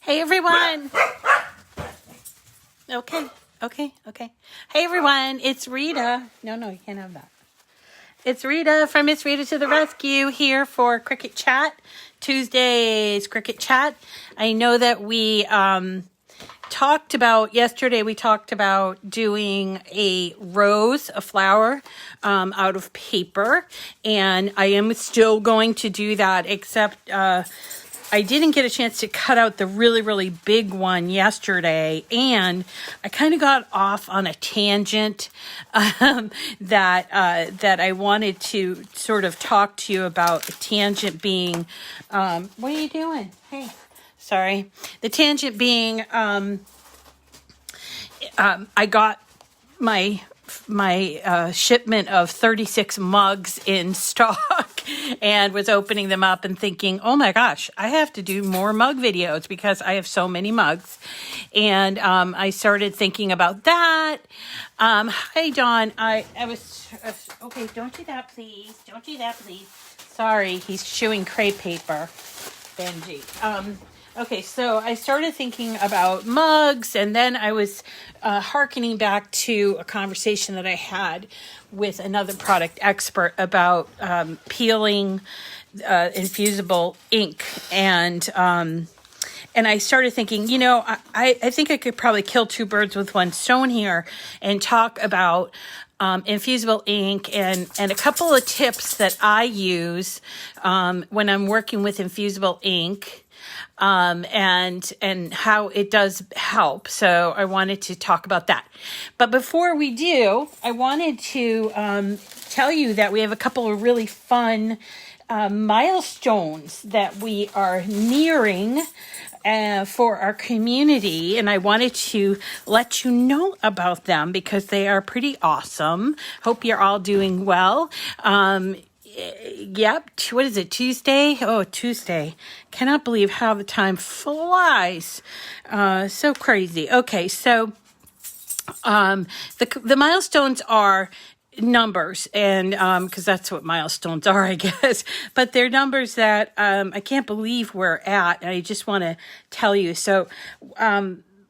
Hey everyone. Okay. Hey everyone, it's Rita. No, you can't have that. It's Rita from It's Rita to the Rescue here for Cricut Chat. Tuesday's Cricut Chat. I know that we yesterday we talked about doing a flower out of paper, and I am still going to do that, except I didn't get a chance to cut out the really, really big one yesterday, and I kind of got off on a tangent that I wanted to sort of talk to you about. The tangent being, what are you doing? Hey, sorry. The tangent being, I got my shipment of 36 mugs in stock and was opening them up and thinking, oh my gosh, I have to do more mug videos because I have so many mugs. And I started thinking about that. Hi, Dawn. I was, okay, don't do that, please. Don't do that, please. Sorry, he's chewing crepe paper. Benji. Okay, so I started thinking about mugs, and then I was hearkening back to a conversation that I had with another product expert about peeling infusible ink, and I started thinking, I think I could probably kill two birds with one stone here and talk about infusible ink and a couple of tips that I use when I'm working with infusible ink. And how it does help. So I wanted to talk about that. But before we do, I wanted to tell you that we have a couple of really fun milestones that we are nearing for our community, and I wanted to let you know about them because they are pretty awesome. Hope you're all doing well. Yep. What is it? Tuesday? Oh, Tuesday. Cannot believe how the time flies. So crazy. Okay. So, the milestones are numbers, and, cause that's what milestones are, I guess, but they're numbers that, I can't believe we're at. And I just want to tell you. So,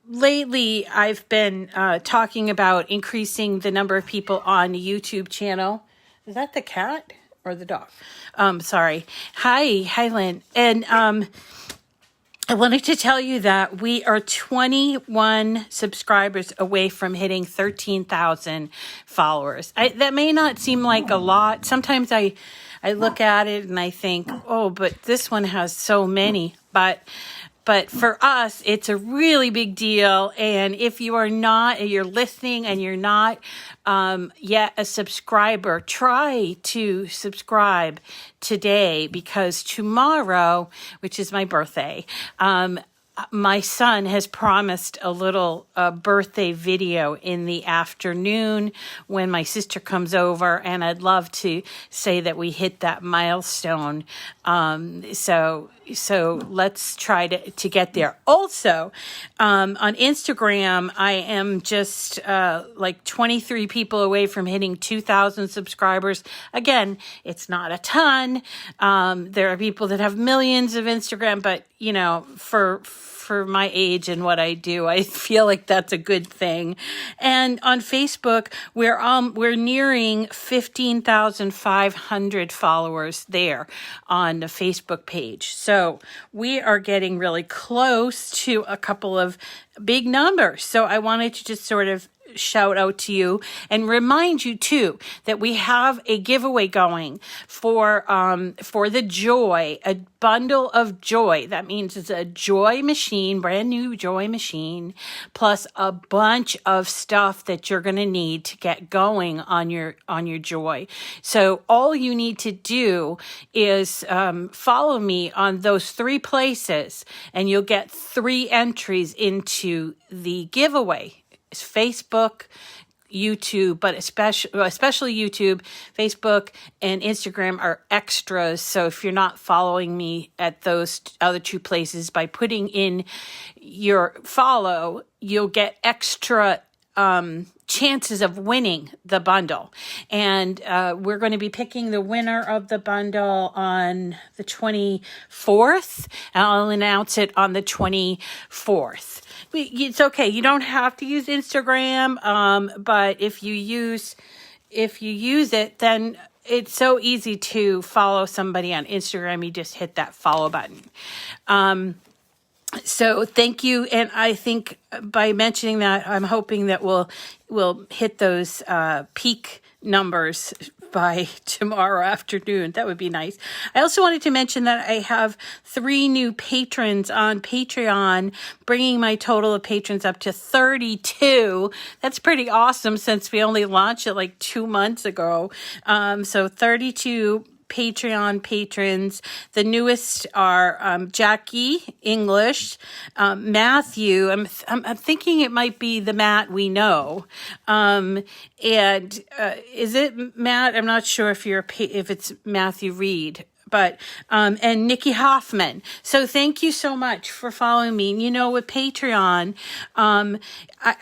lately I've been, talking about increasing the number of people on the YouTube channel. Is that the cat? Or the dog. Sorry. Hi, Lynn. And I wanted to tell you that we are 21 subscribers away from hitting 13,000 followers. That may not seem like a lot. Sometimes I look at it and I think, oh, but this one has so many. But for us, it's a really big deal. And if you're listening and you're not yet a subscriber, try to subscribe today, because tomorrow, which is my birthday, my son has promised a little birthday video in the afternoon when my sister comes over, and I'd love to say that we hit that milestone. So let's try to get there. Also, on Instagram, I am just like 23 people away from hitting 2,000 subscribers. Again, it's not a ton. There are people that have millions of Instagram, but for my age and what I do, I feel like that's a good thing. And on Facebook, we're nearing 15,500 followers there on the Facebook page. So we are getting really close to a couple of big numbers. So I wanted to just sort of shout out to you and remind you too that we have a giveaway going for the Joy, a bundle of joy. That means it's a joy machine, brand new joy machine, plus a bunch of stuff that you're going to need to get going on your joy. So all you need to do is follow me on those three places, and you'll get 3 entries into the giveaway. It's Facebook, YouTube, but especially YouTube, Facebook, and Instagram are extras. So if you're not following me at those other 2 places, by putting in your follow, you'll get extra chances of winning the bundle. And we're going to be picking the winner of the bundle on the 24th. I'll announce it on the 24th. It's okay. You don't have to use Instagram, but if you use it, then it's so easy to follow somebody on Instagram. You just hit that follow button. So thank you. And I think by mentioning that, I'm hoping that we'll hit those peak numbers by tomorrow afternoon. That would be nice. I also wanted to mention that I have 3 new patrons on Patreon, bringing my total of patrons up to 32. That's pretty awesome since we only launched it like 2 months ago. So 32 Patreon patrons. The newest are Jackie English, Matthew. I'm thinking it might be the Matt we know, and is it Matt? I'm not sure if it's Matthew Reed. But, and Nikki Hoffman. So thank you so much for following me. And you know, with Patreon, I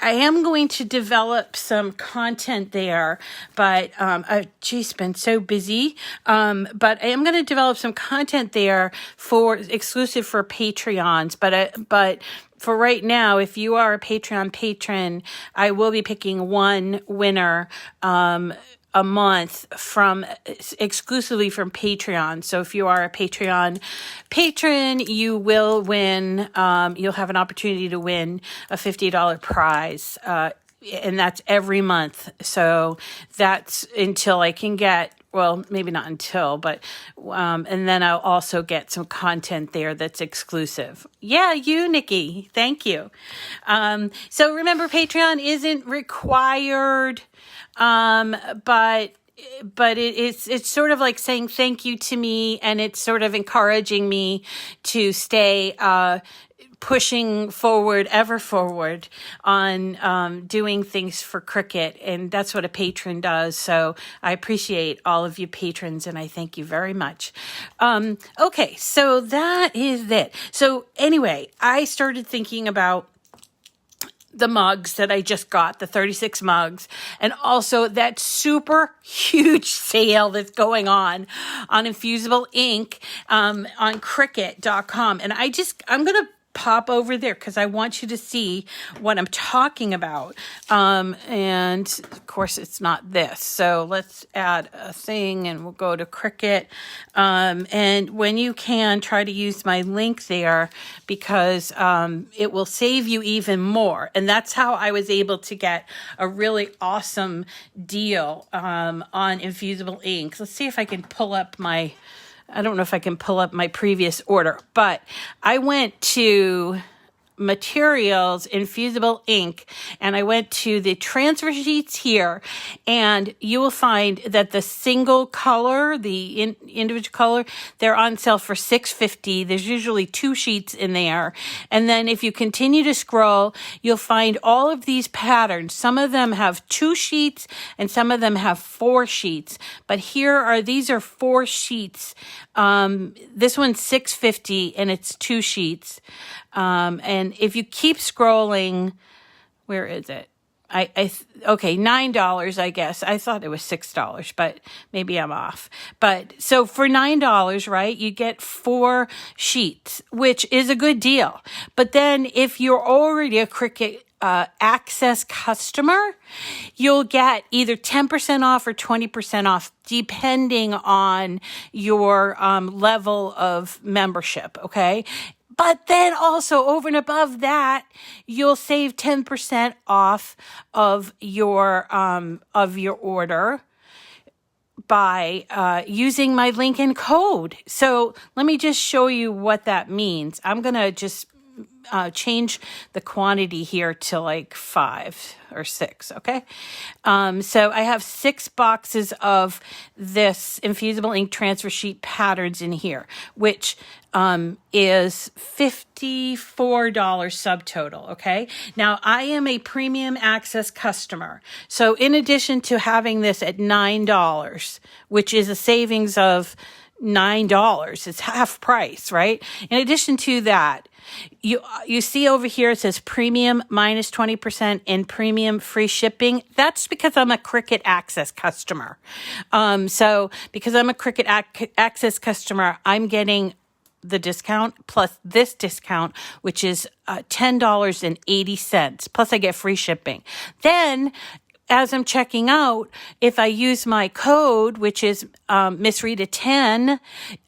am going to develop some content there, but, geez, been so busy. But I am going to develop some content there exclusive for Patreons. But for right now, if you are a Patreon patron, I will be picking one winner, a month exclusively from Patreon. So if you are a Patreon patron, you will win, you'll have an opportunity to win a $50 prize. And that's every month. So that's until I can get, well, maybe not until, but, and then I'll also get some content there that's exclusive. Yeah, you, Nikki. Thank you. So remember, Patreon isn't required. But it's sort of like saying thank you to me, and it's sort of encouraging me to stay, pushing ever forward on, doing things for Cricut. And that's what a patron does. So I appreciate all of you patrons, and I thank you very much. Okay. So that is it. So anyway, I started thinking about the mugs that I just got, the 36 mugs, and also that super huge sale that's going on Infusible Ink, on Cricut.com. And I'm going to pop over there because I want you to see what I'm talking about. And of course it's not this. So let's add a thing and we'll go to Cricut. And when you can, try to use my link there because it will save you even more. And that's how I was able to get a really awesome deal on Infusible Ink. Let's see if I can pull up I don't know if I can pull up my previous order, but I went to Materials, Infusible Ink, and I went to the transfer sheets here, and you will find that the single color, the individual color, they're on sale for $6.50. There's usually 2 sheets in there. And then if you continue to scroll, you'll find all of these patterns. Some of them have 2 sheets and some of them have 4 sheets. But these are 4 sheets. This one's $6.50 and it's 2 sheets. And if you keep scrolling, where is it? Okay, $9, I guess. I thought it was $6, but maybe I'm off. But so for $9, right, you get 4 sheets, which is a good deal. But then if you're already a Cricut Access customer, you'll get either 10% off or 20% off, depending on your level of membership, okay? But then also over and above that, you'll save 10% off of your order by using my link and code. So let me just show you what that means. I'm going to just change the quantity here to like 5 or 6. Okay. So I have 6 boxes of this Infusible Ink transfer sheet patterns in here, which is $54 subtotal. Okay. Now I am a premium access customer. So in addition to having this at $9, which is a savings of $9. It's half price, right? In addition to that, you see over here it says premium minus 20% and premium free shipping. That's because I'm a Cricut Access customer. So because I'm a Cricut Access customer, I'm getting the discount plus this discount, which is $10.80. Plus I get free shipping. Then as I'm checking out, if I use my code, which is Miss Rita 10,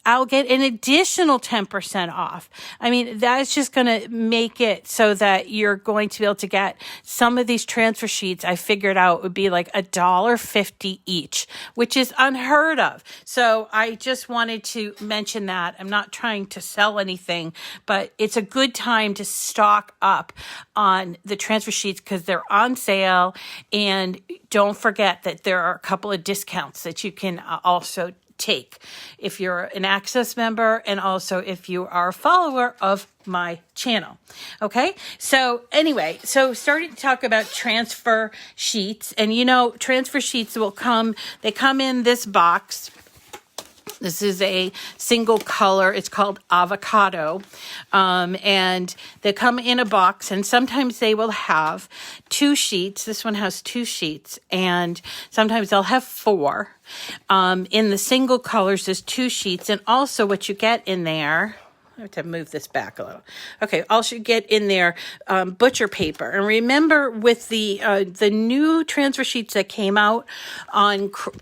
I'll get an additional 10% off. I mean, that's just going to make it so that you're going to be able to get some of these transfer sheets. I figured out would be like $1.50 each, which is unheard of. So I just wanted to mention that. I'm not trying to sell anything, but it's a good time to stock up on the transfer sheets because they're on sale. And don't forget that there are a couple of discounts that you can also take if you're an Access member and also if you are a follower of my channel. Okay. So anyway, starting to talk about transfer sheets, and transfer sheets they come in this box. This is a single color. It's called avocado. And they come in a box, and sometimes they will have 2 sheets. This one has 2 sheets, and sometimes they'll have 4. In the single colors, there's 2 sheets. And also what you get in there, I have to move this back a little. Okay, also get in there butcher paper. And remember with the new transfer sheets that came out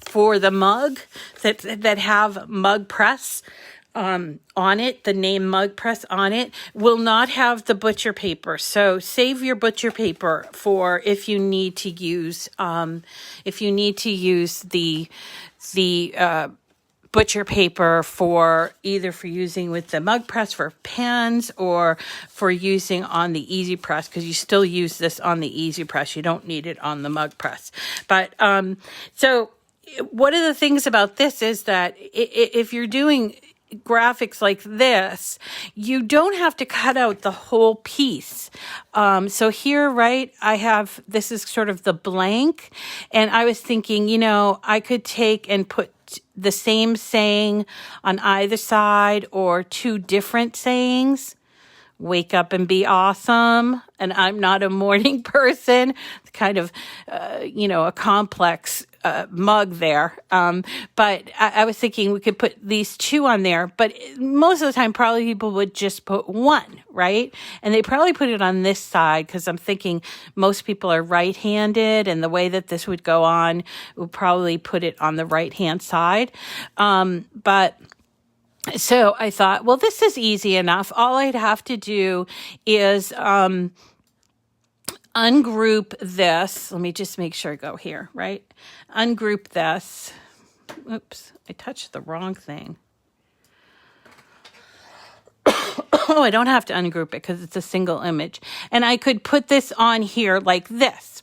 for the mug that have Mug Press on it, the name Mug Press on it, will not have the butcher paper. So save your butcher paper for if you need to use the butcher paper for using with the Mug Press for pens or for using on the Easy Press, because you still use this on the Easy Press. You don't need it on the Mug Press. But so one of the things about this is that if you're doing graphics like this, you don't have to cut out the whole piece. So here, right, this is sort of the blank, and I was thinking, I could take and put the same saying on either side or 2 different sayings. Wake up and be awesome. And I'm not a morning person. It's kind of, a complex mug there. But I was thinking we could put these 2 on there, but most of the time probably people would just put 1, right? And they probably put it on this side because I'm thinking most people are right-handed, and the way that this would go on would probably put it on the right-hand side. But so I thought, well, this is easy enough. All I'd have to do is ungroup this. Let me just make sure I go here, right? Ungroup this. Oops, I touched the wrong thing. Oh, I don't have to ungroup it because it's a single image. And I could put this on here like this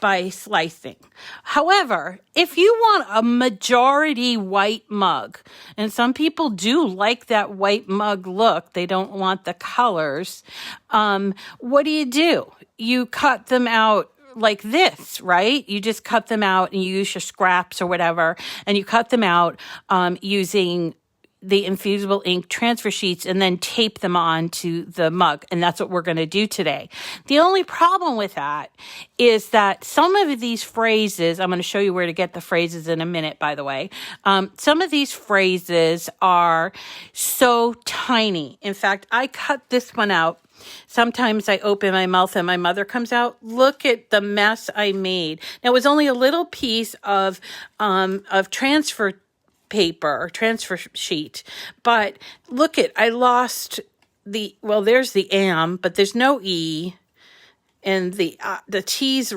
by slicing. However, if you want a majority white mug, and some people do like that white mug look, they don't want the colors, what do? You cut them out like this, right? You just cut them out and you use your scraps or whatever, and you cut them out using the Infusible Ink transfer sheets and then tape them on to the mug. And that's what we're going to do today. The only problem with that is that some of these phrases, I'm going to show you where to get the phrases in a minute, by the way. Some of these phrases are so tiny. In fact, I cut this one out. Sometimes I open my mouth and my mother comes out. Look at the mess I made. Now, it was only a little piece of transfer paper or transfer sheet, but look I lost there's the am, but there's no E, and the T's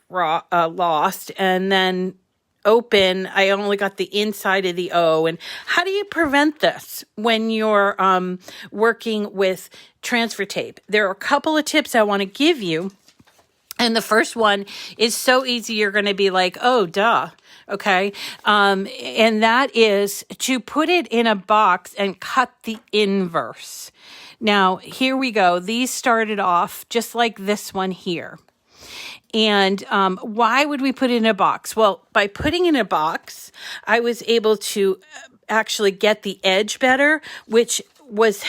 lost, and then open, I only got the inside of the O. And how do you prevent this when you're working with transfer tape? There are a couple of tips I want to give you. And the first one is so easy, you're going to be like, oh, duh. Okay. And that is to put it in a box and cut the inverse. Now, here we go. These started off just like this one here. And why would we put it in a box? Well, by putting it in a box, I was able to actually get the edge better, which was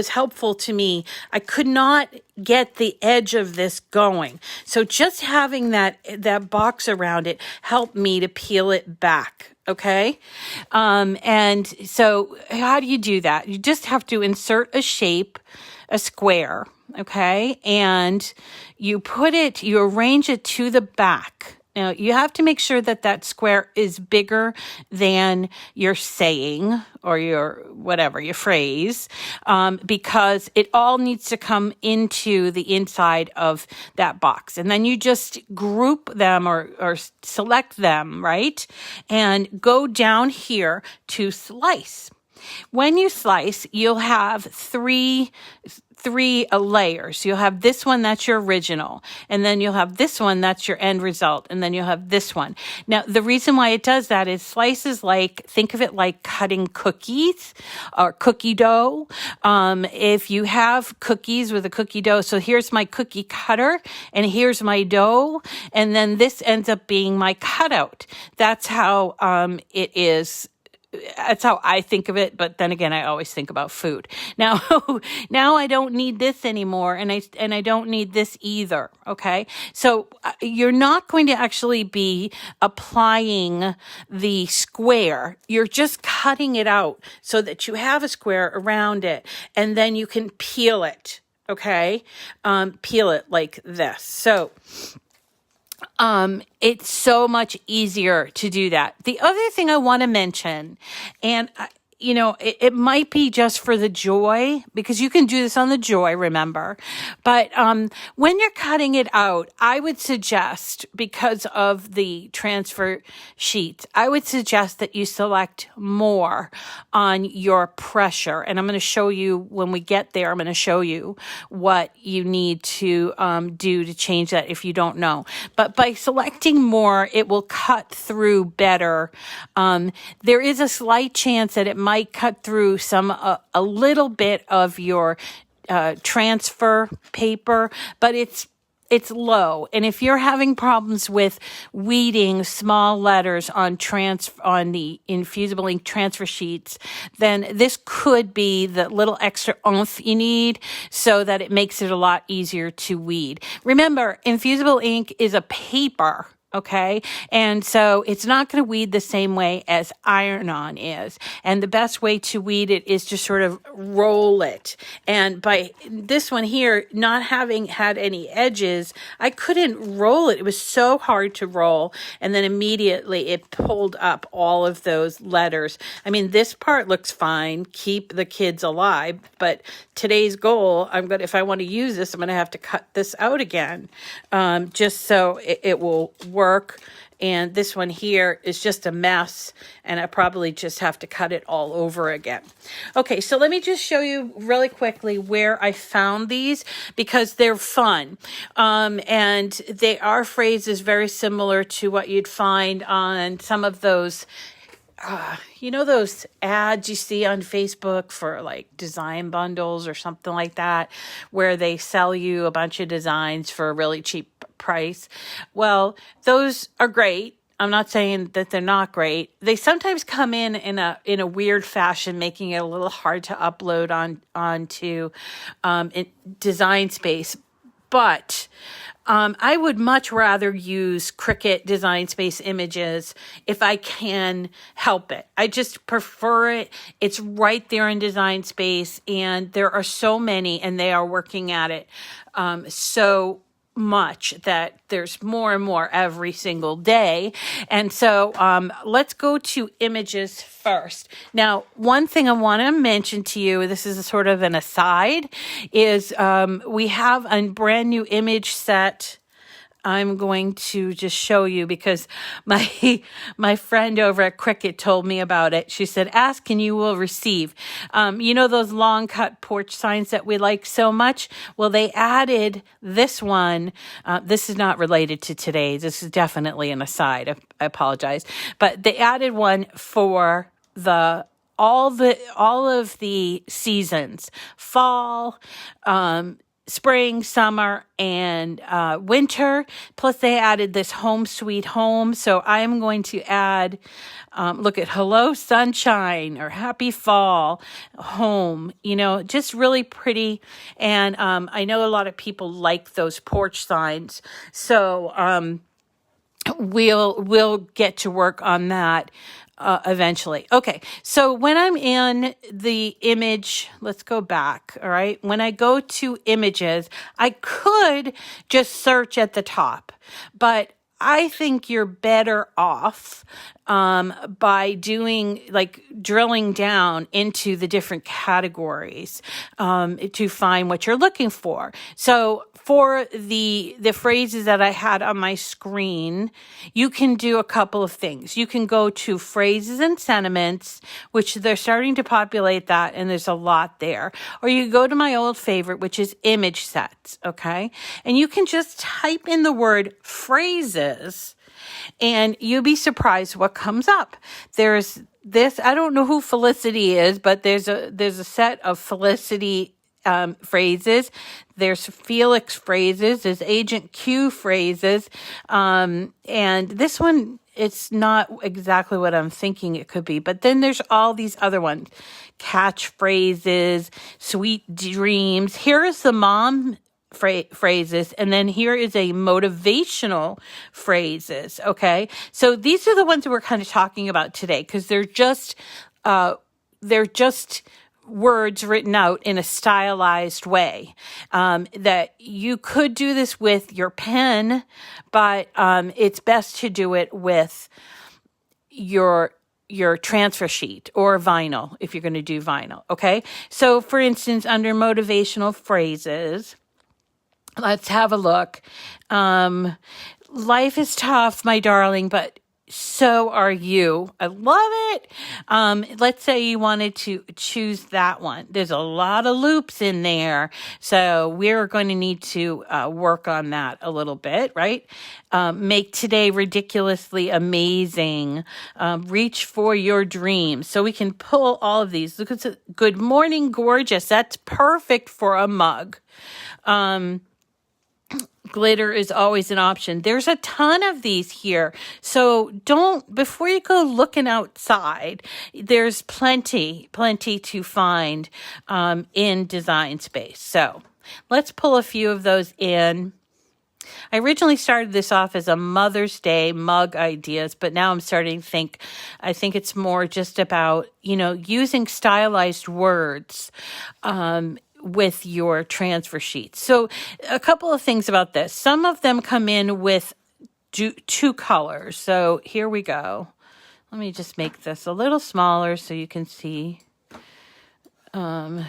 helpful to me. I could not get the edge of this going. So just having that box around it helped me to peel it back. Okay. And so how do you do that? You just have to insert a shape, a square. Okay. And you arrange it to the back. Now, you have to make sure that square is bigger than your saying or your phrase, because it all needs to come into the inside of that box. And then you just group them or select them, right? And go down here to slice. When you slice, you'll have three layers. You'll have this one, that's your original. And then you'll have this one, that's your end result. And then you'll have this one. Now, the reason why it does that is slices think of it like cutting cookies or cookie dough. If you have cookies with a cookie dough, so here's my cookie cutter and here's my dough. And then this ends up being my cutout. That's how it is. That's how I think of it, but then again, I always think about food. Now I don't need this anymore, and I don't need this either. Okay, so you're not going to actually be applying the square. You're just cutting it out so that you have a square around it, and then you can peel it. Okay, peel it like this. So. It's so much easier to do that. The other thing I want to mention, and it might be just for the Joy, because you can do this on the Joy, remember. But when you're cutting it out, I would suggest, because of the transfer sheets, I would suggest that you select more on your pressure. And I'm going to show you, when we get there, I'm going to show you what you need to do to change that if you don't know. But by selecting more, it will cut through better. There is a slight chance that it might cut through a little bit of your transfer paper, but it's low. And if you're having problems with weeding small letters on the Infusible Ink transfer sheets, then this could be the little extra oomph you need so that it makes it a lot easier to weed. Remember, Infusible Ink is a paper. Okay. And so it's not going to weed the same way as iron-on is. And the best way to weed it is to sort of roll it. And by this one here, not having had any edges, I couldn't roll it. It was so hard to roll. And then immediately it pulled up all of those letters. I mean, this part looks fine. Keep the kids alive. But today's goal, if I want to use this, I'm going to have to cut this out again, just so it will work. And this one here is just a mess, and I probably just have to cut it all over again. Okay, so let me just show you really quickly where I found these, because they're fun. And they are phrases very similar to what you'd find on some of those those ads you see on Facebook for like design bundles or something like that, where they sell you a bunch of designs for a really cheap price. Well, those are great. I'm not saying that they're not great. They sometimes come in a weird fashion, making it a little hard to upload onto Design Space. But I would much rather use Cricut Design Space images if I can help it. I just prefer it. It's right there in Design Space, and there are so many, and they are working at it so much that there's more and more every single day. And so let's go to images first. Now, one thing I want to mention to you, this is a sort of an aside, is we have a brand new image set. I'm going to just show you, because my friend over at Cricut told me about it. She said, ask and you will receive. Those long cut porch signs that we like so much? Well, they added this one. This is not related to today. This is definitely an aside. I apologize. But they added one for all of the seasons: fall, spring, summer, and winter. Plus they added this home sweet home. So I'm going to add, look at hello sunshine or happy fall home, just really pretty. And I know a lot of people like those porch signs. So we'll get to work on that eventually. Okay, so when I'm in the image, let's go back, all right? When I go to images, I could just search at the top, but I think you're better off by doing, like, drilling down into the different categories to find what you're looking for. So for the phrases that I had on my screen, you can do a couple of things. You can go to phrases and sentiments, which they're starting to populate that, and there's a lot there. Or you go to my old favorite, which is image sets, okay? And you can just type in the word phrases, and you'll be surprised what comes up. There's this, I don't know who Felicity is, but there's a set of Felicity phrases. There's Felix phrases. There's Agent Q phrases. And this one, it's not exactly what I'm thinking it could be. But then there's all these other ones. Catchphrases, sweet dreams. Here is the mom phrases, and then here is a motivational phrases. Okay, so these are the ones that we're kind of talking about today, because they're just words written out in a stylized way. That you could do this with your pen, but it's best to do it with your transfer sheet or vinyl if you're going to do vinyl. Okay, so for instance, under motivational phrases, let's have a look. Life is tough, my darling, but so are you. I love it. Let's say you wanted to choose that one. There's a lot of loops in there, so we're going to need to work on that a little bit, right? Make today ridiculously amazing. Reach for your dreams. So we can pull all of these. Look at good morning, gorgeous. That's perfect for a mug. Glitter is always an option. There's a ton of these here. So before you go looking outside, there's plenty to find in Design Space. So let's pull a few of those in. I originally started this off as a Mother's Day mug ideas, but now I'm starting to think it's more just about, using stylized words, with your transfer sheets. So a couple of things about this. Some of them come in with two colors. So here we go. Let me just make this a little smaller so you can see. And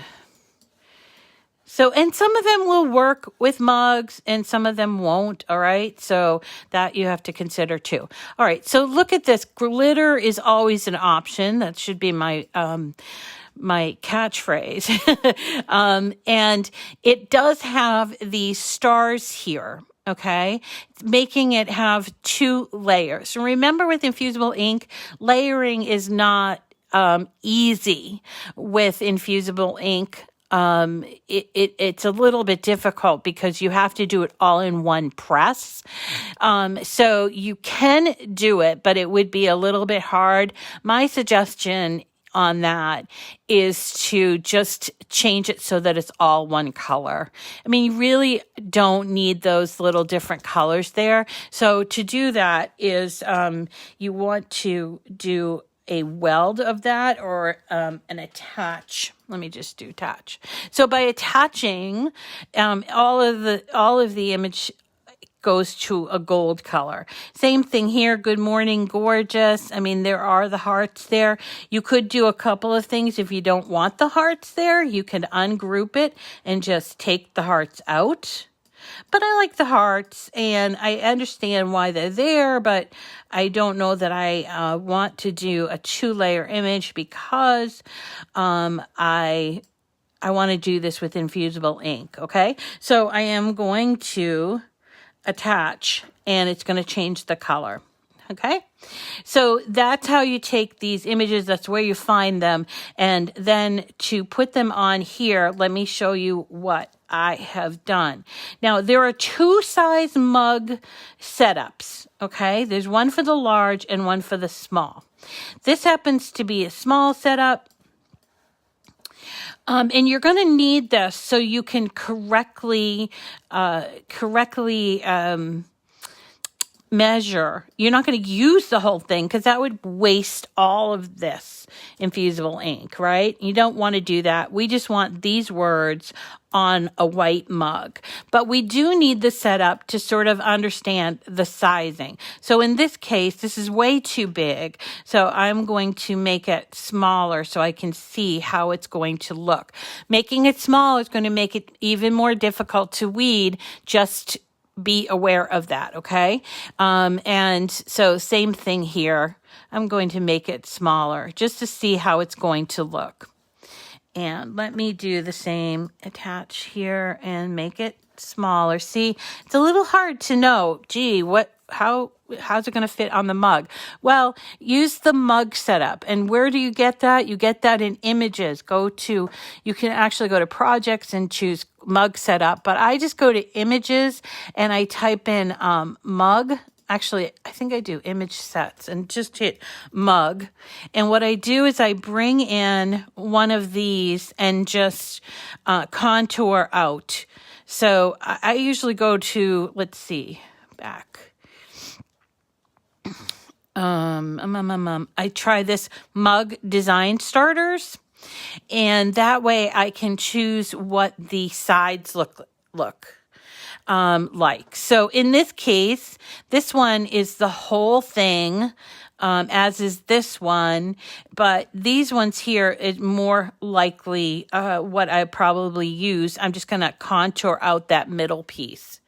some of them will work with mugs and some of them won't. All right. So that you have to consider too. All right. So look at this. Glitter is always an option. That should be my catchphrase. And it does have the stars here. Okay, making it have two layers. So remember, with Infusible Ink, layering is not easy with Infusible Ink. It's a little bit difficult because you have to do it all in one press. So you can do it, but it would be a little bit hard. My suggestion on that is to just change it so that it's all one color. I mean, you really don't need those little different colors there. So to do that is you want to do a weld of that or an attach. Let me just do attach. So by attaching, all of the image goes to a gold color. Same thing here. Good morning, gorgeous. I mean, there are the hearts there. You could do a couple of things. If you don't want the hearts there, you can ungroup it and just take the hearts out. But I like the hearts and I understand why they're there, but I don't know that I want to do a 2-layer image because I want to do this with Infusible Ink. Okay. So I am going to attach and it's going to change the color. Okay, so that's how you take these images. That's where you find them. And then to put them on here, let me show you what I have done. Now, there are 2 size mug setups. Okay, there's one for the large and one for the small. This happens to be a small setup. And you're going to need this so you can correctly measure. You're not going to use the whole thing because that would waste all of this infusible ink, right? You don't want to do that. We just want these words on a white mug. But we do need the setup to sort of understand the sizing. So in this case, this is way too big. So I'm going to make it smaller so I can see how it's going to look. Making it small is going to make it even more difficult to weed. Just be aware of that, okay? And so same thing here. I'm going to make it smaller just to see how it's going to look. And let me do the same, attach here and make it smaller. See, it's a little hard to know, gee, how's it going to fit on the mug? Well, use the mug setup. And where do you get that? You get that in images. You can actually go to projects and choose mug setup, but I just go to images and I type in mug. Actually, I think I do image sets and just hit mug. And what I do is I bring in one of these and just contour out. So I usually go to, let's see, back. I try this mug design starters, and that way I can choose what the sides look like. So in this case, this one is the whole thing, as is this one, but these ones here is more likely what I probably use. I'm just going to contour out that middle piece.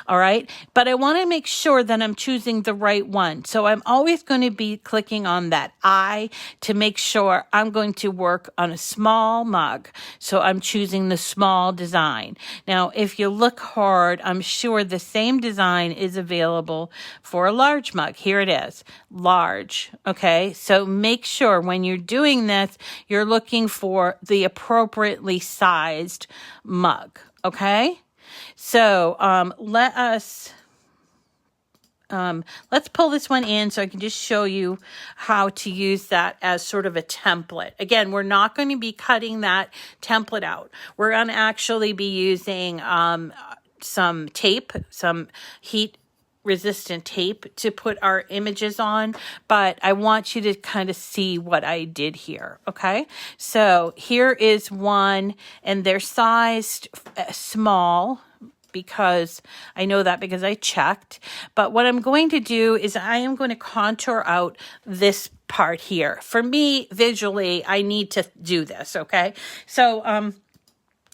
All right. But I want to make sure that I'm choosing the right one. So I'm always going to be clicking on that eye to make sure I'm going to work on a small mug. So I'm choosing the small design. Now, if you look hard, I'm sure the same design is available for a large mug. Here it is, large. Okay. So make sure when you're doing this, you're looking for the appropriately sized mug. Okay. So let's pull this one in so I can just show you how to use that as sort of a template. Again, we're not going to be cutting that template out. We're going to actually be using some tape, some heat resistant tape to put our images on, but I want you to kind of see what I did here. Okay. So here is one, and they're sized small because I know that because I checked. But what I'm going to do is I am going to contour out this part here. For me, visually, I need to do this. Okay. So,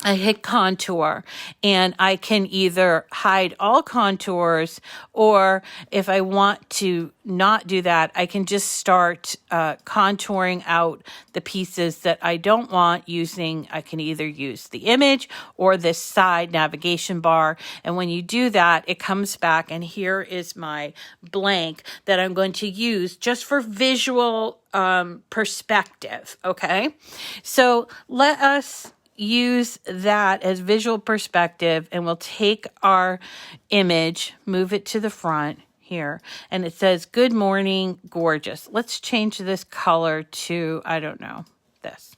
I hit contour, and I can either hide all contours, or if I want to not do that, I can just start contouring out the pieces that I don't want I can either use the image or this side navigation bar. And when you do that, it comes back, and here is my blank that I'm going to use just for visual perspective. Okay. So let us use that as visual perspective, and we'll take our image, move it to the front here, and it says, "Good morning, gorgeous." Let's change this color to, I don't know, this.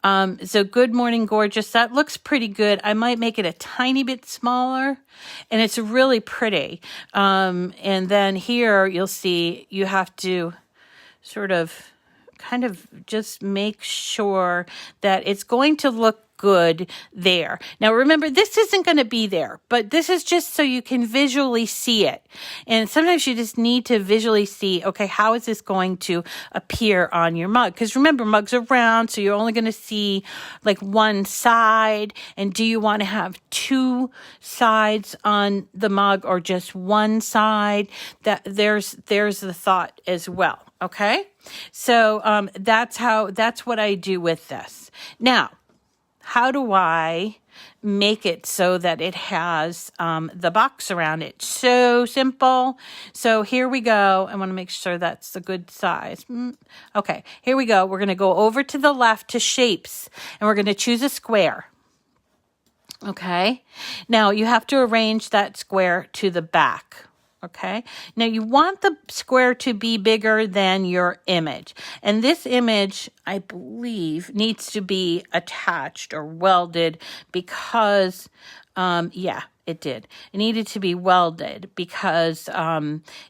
So "Good morning, gorgeous." That looks pretty good. I might make it a tiny bit smaller, and it's really pretty. And then here you'll see you have to sort of kind of just make sure that it's going to look good there. Now remember, this isn't going to be there, but this is just so you can visually see it. And sometimes you just need to visually see, okay, how is this going to appear on your mug? Because remember, mugs are round, so you're only going to see like one side. And do you want to have two sides on the mug or just one side? There's the thought as well. Okay. So that's what I do with this. Now, how do I make it so that it has the box around it. So simple. So here we go. I want to make sure that's a good size. Okay, here we go. We're going to go over to the left to shapes, and we're going to choose a square. Okay, now you have to arrange that square to the back. Okay, now you want the square to be bigger than your image. And this image, I believe, needs to be attached or welded because, yeah, it did. It needed to be welded because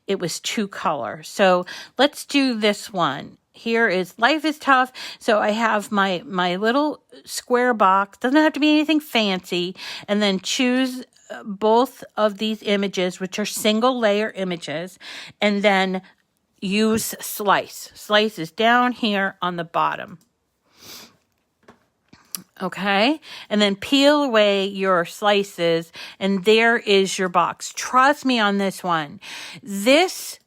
it was 2 color. So let's do this one. Here is Life is Tough. So I have my little square box. Doesn't have to be anything fancy. And then choose both of these images, which are single layer images, and then use slice. Slice is down here on the bottom. Okay, and then peel away your slices, and there is your box. Trust me on this one. This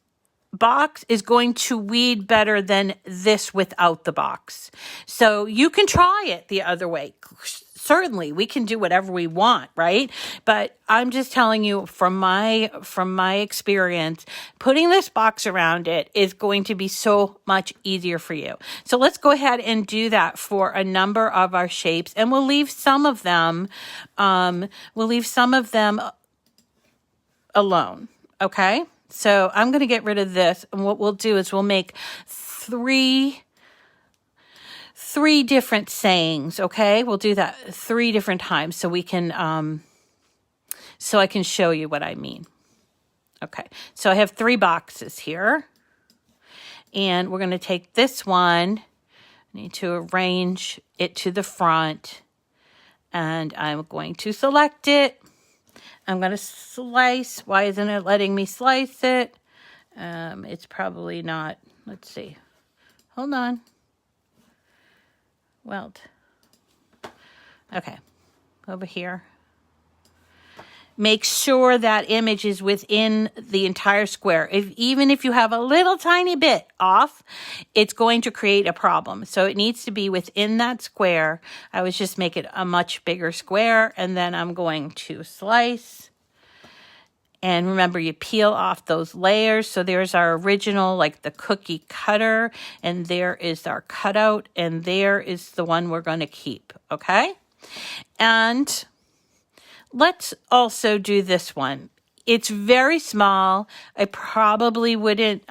box is going to weed better than this without the box. So you can try it the other way. Certainly, we can do whatever we want, right? But I'm just telling you from my experience, putting this box around it is going to be so much easier for you. So let's go ahead and do that for a number of our shapes, and we'll leave some of them. Alone. Okay. So I'm going to get rid of this, and what we'll do is we'll make three different sayings. Okay, we'll do that 3 different times so we can so I can show you what I mean. Okay, so I have 3 boxes here, and we're going to take this one. I need to arrange it to the front, and I'm going to select it. I'm going to slice. Why isn't it letting me slice it? It's probably not. Let's see. Hold on. Weld. Okay. Over here. Make sure that image is within the entire square. Even if you have a little tiny bit off, it's going to create a problem. So it needs to be within that square. I was just make it a much bigger square, and then I'm going to slice. And remember, you peel off those layers. So there's our original, like the cookie cutter, and there is our cutout, and there is the one we're going to keep, okay? And let's also do this one. It's very small. I probably wouldn't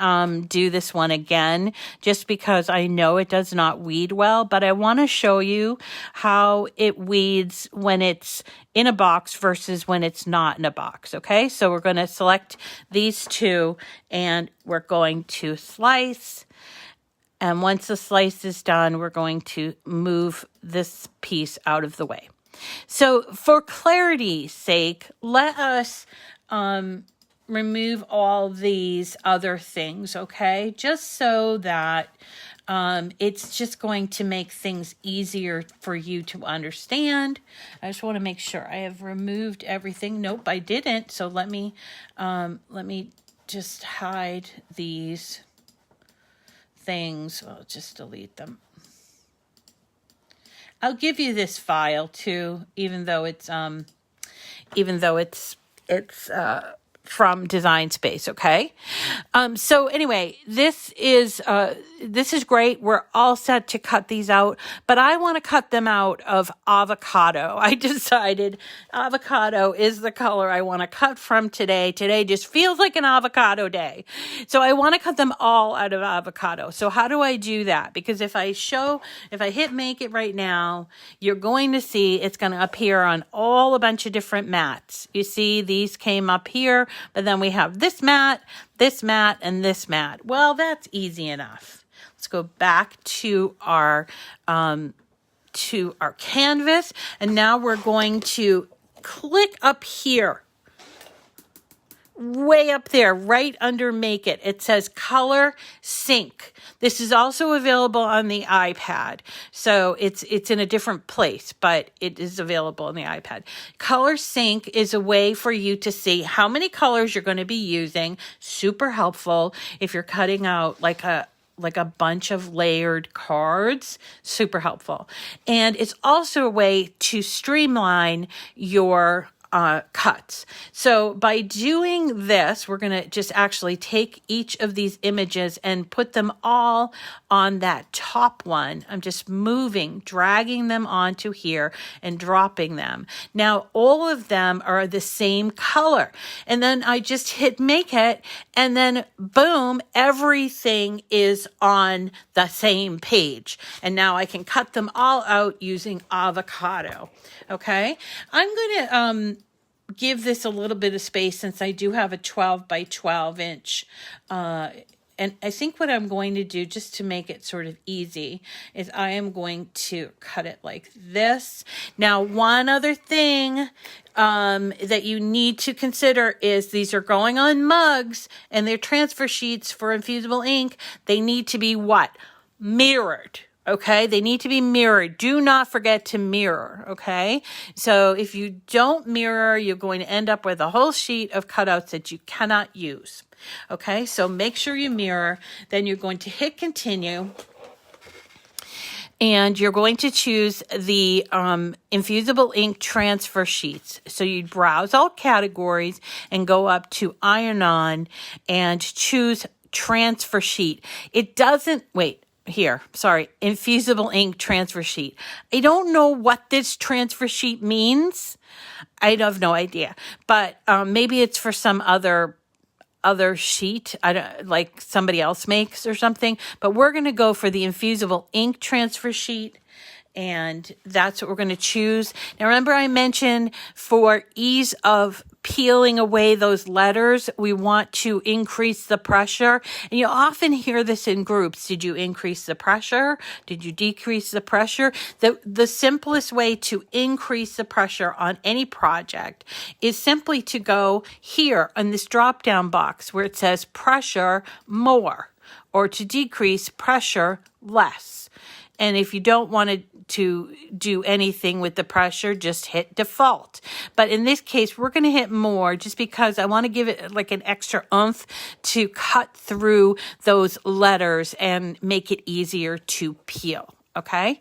do this one again just because I know it does not weed well, but I want to show you how it weeds when it's in a box versus when it's not in a box, okay? So we're going to select these 2, and we're going to slice. And once the slice is done, we're going to move this piece out of the way. So for clarity's sake, let us remove all these other things, okay? Just so that it's just going to make things easier for you to understand. I just want to make sure I have removed everything. Nope, I didn't. So let me just hide these things. I'll just delete them. I'll give you this file too, even though it's from Design Space, okay? So anyway, this is great. We're all set to cut these out, but I want to cut them out of avocado. I decided avocado is the color I want to cut from today. Today just feels like an avocado day. So I want to cut them all out of avocado. So how do I do that? Because if I hit make it right now, you're going to see it's going to appear on a bunch of different mats. You see, these came up here, but then we have this mat, and this mat. Well, that's easy enough. Let's go back to our canvas, and now we're going to click up here, way up there, right under Make It. It says Color Sync. This is also available on the iPad. So it's in a different place, but it is available on the iPad. Color Sync is a way for you to see how many colors you're going to be using. Super helpful if you're cutting out like a like a bunch of layered cards. Super helpful. And it's also a way to streamline your cuts. So by doing this, we're going to just actually take each of these images and put them all on that top one. I'm just moving, dragging them onto here and dropping them. Now, all of them are the same color. And then I just hit make it, and then boom, everything is on the same page. And now I can cut them all out using avocado. Okay. I'm going to, give this a little bit of space since I do have a 12 by 12 inch. And I think what I'm going to do, just to make it sort of easy, is I am going to cut it like this. Now, one other thing that you need to consider is these are going on mugs, and they're transfer sheets for Infusible Ink. They need to be what? Mirrored. Okay, they need to be mirrored. Do not forget to mirror, okay? So if you don't mirror, you're going to end up with a whole sheet of cutouts that you cannot use. Okay, so make sure you mirror. Then you're going to hit continue. And you're going to choose the Infusible Ink transfer sheets. So you browse all categories and go up to Iron-On and choose transfer sheet. It doesn't, wait. Here, sorry, Infusible Ink transfer sheet. I don't know what this transfer sheet means. I have no idea, but maybe it's for some other sheet, I don't, like somebody else makes or something. But we're going to go for the Infusible Ink transfer sheet. And that's what we're going to choose. Now, remember I mentioned for ease of peeling away those letters, we want to increase the pressure. And you often hear this in groups. Did you increase the pressure? Did you decrease the pressure? The simplest way to increase the pressure on any project is simply to go here on this drop-down box where it says pressure more, or to decrease pressure less. And if you don't want to do anything with the pressure, just hit default. But in this case, we're going to hit more just because I want to give it like an extra oomph to cut through those letters and make it easier to peel. Okay.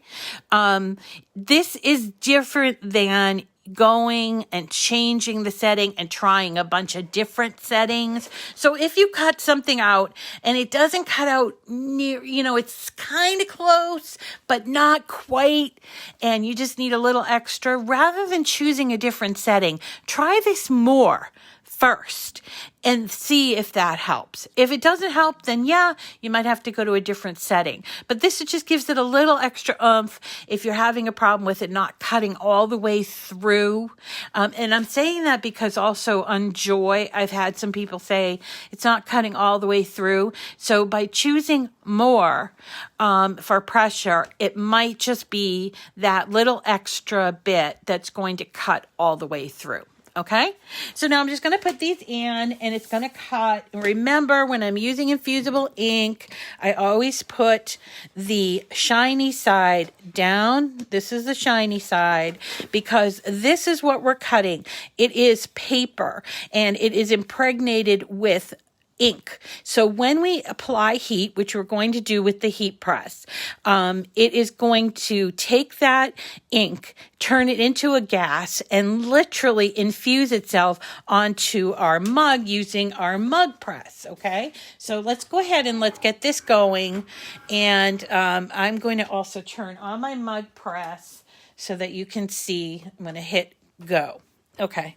This is different than going and changing the setting and trying a bunch of different settings. So if you cut something out and it doesn't cut out near, it's kind of close, but not quite, and you just need a little extra, rather than choosing a different setting, try this more first and see if that helps. If it doesn't help, then yeah, you might have to go to a different setting. But this just gives it a little extra oomph if you're having a problem with it not cutting all the way through. And I'm saying that because also on Joy, I've had some people say it's not cutting all the way through. So by choosing more for pressure, it might just be that little extra bit that's going to cut all the way through. Okay, so now I'm just going to put these in and it's going to cut. Remember, when I'm using Infusible Ink, I always put the shiny side down. This is the shiny side because this is what we're cutting. It is paper and it is impregnated with ink. So when we apply heat, which we're going to do with the heat press, it is going to take that ink, turn it into a gas, and literally infuse itself onto our mug using our mug press. Okay, so let's go ahead and let's get this going. And I'm going to also turn on my mug press so that you can see. I'm going to hit go. Okay,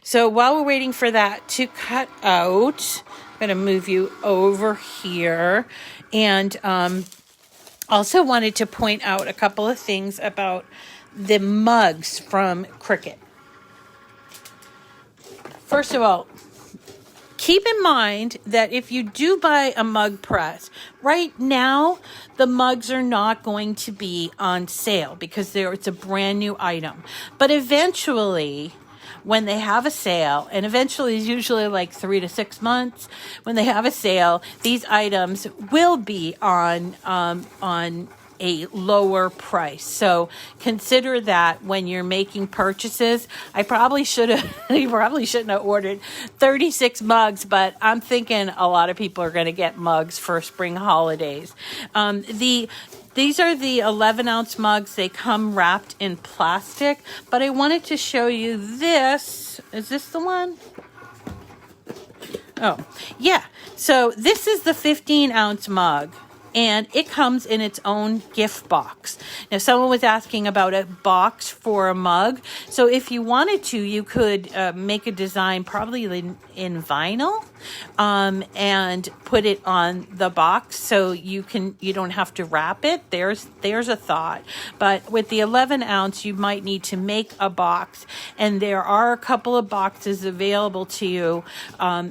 so while we're waiting for that to cut out, I'm going to move you over here. And also wanted to point out a couple of things about the mugs from Cricut. First of all, keep in mind that if you do buy a mug press, right now the mugs are not going to be on sale because it's a brand new item. But eventually, when they have a sale, and eventually it's usually like 3 to 6 months, when they have a sale, these items will be on a lower price. So consider that when you're making purchases. I probably shouldn't have ordered 36 mugs, but I'm thinking a lot of people are going to get mugs for spring holidays. These are the 11-ounce mugs. They come wrapped in plastic, but I wanted to show you this. Is this the one? Oh, yeah. So this is the 15-ounce mug, and it comes in its own gift box. Now, someone was asking about a box for a mug. So if you wanted to, you could make a design probably in vinyl and put it on the box so you don't have to wrap it. There's a thought. But with the 11-ounce, you might need to make a box, and there are a couple of boxes available to you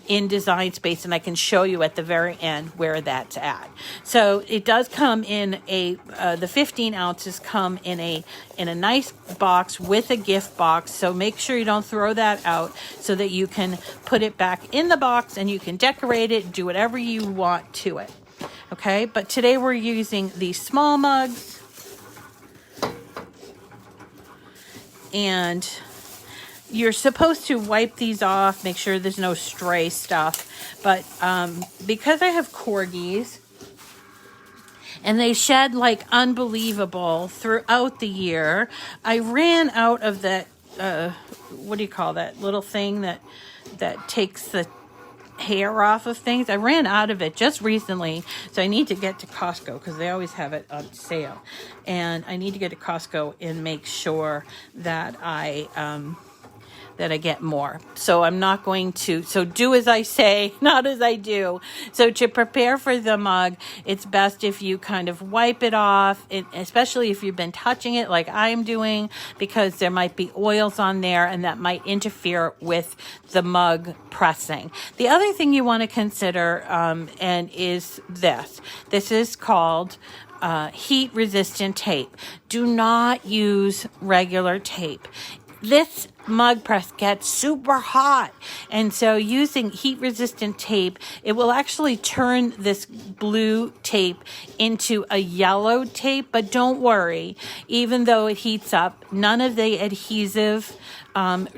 in Design Space, and I can show you at the very end where that's at. So it does come in the 15 ounces come in a nice box with a gift box. So make sure you don't throw that out so that you can put it back in the box and you can decorate it, do whatever you want to it. Okay, but today we're using these small mugs, and you're supposed to wipe these off, make sure there's no stray stuff. But because I have corgis, and they shed like unbelievable throughout the year, I ran out of that, what do you call that little thing that takes the hair off of things? I ran out of it just recently, so I need to get to Costco because they always have it on sale. And I need to get to Costco and make sure that I get more. So I'm not going to, so do as I say, not as I do. So to prepare for the mug, it's best if you kind of wipe it off, especially if you've been touching it like I'm doing, because there might be oils on there and that might interfere with the mug pressing. The other thing you want to consider and is this. This is called heat resistant tape. Do not use regular tape. This mug press gets super hot, and so using heat resistant tape, it will actually turn this blue tape into a yellow tape. But don't worry, even though it heats up, none of the adhesive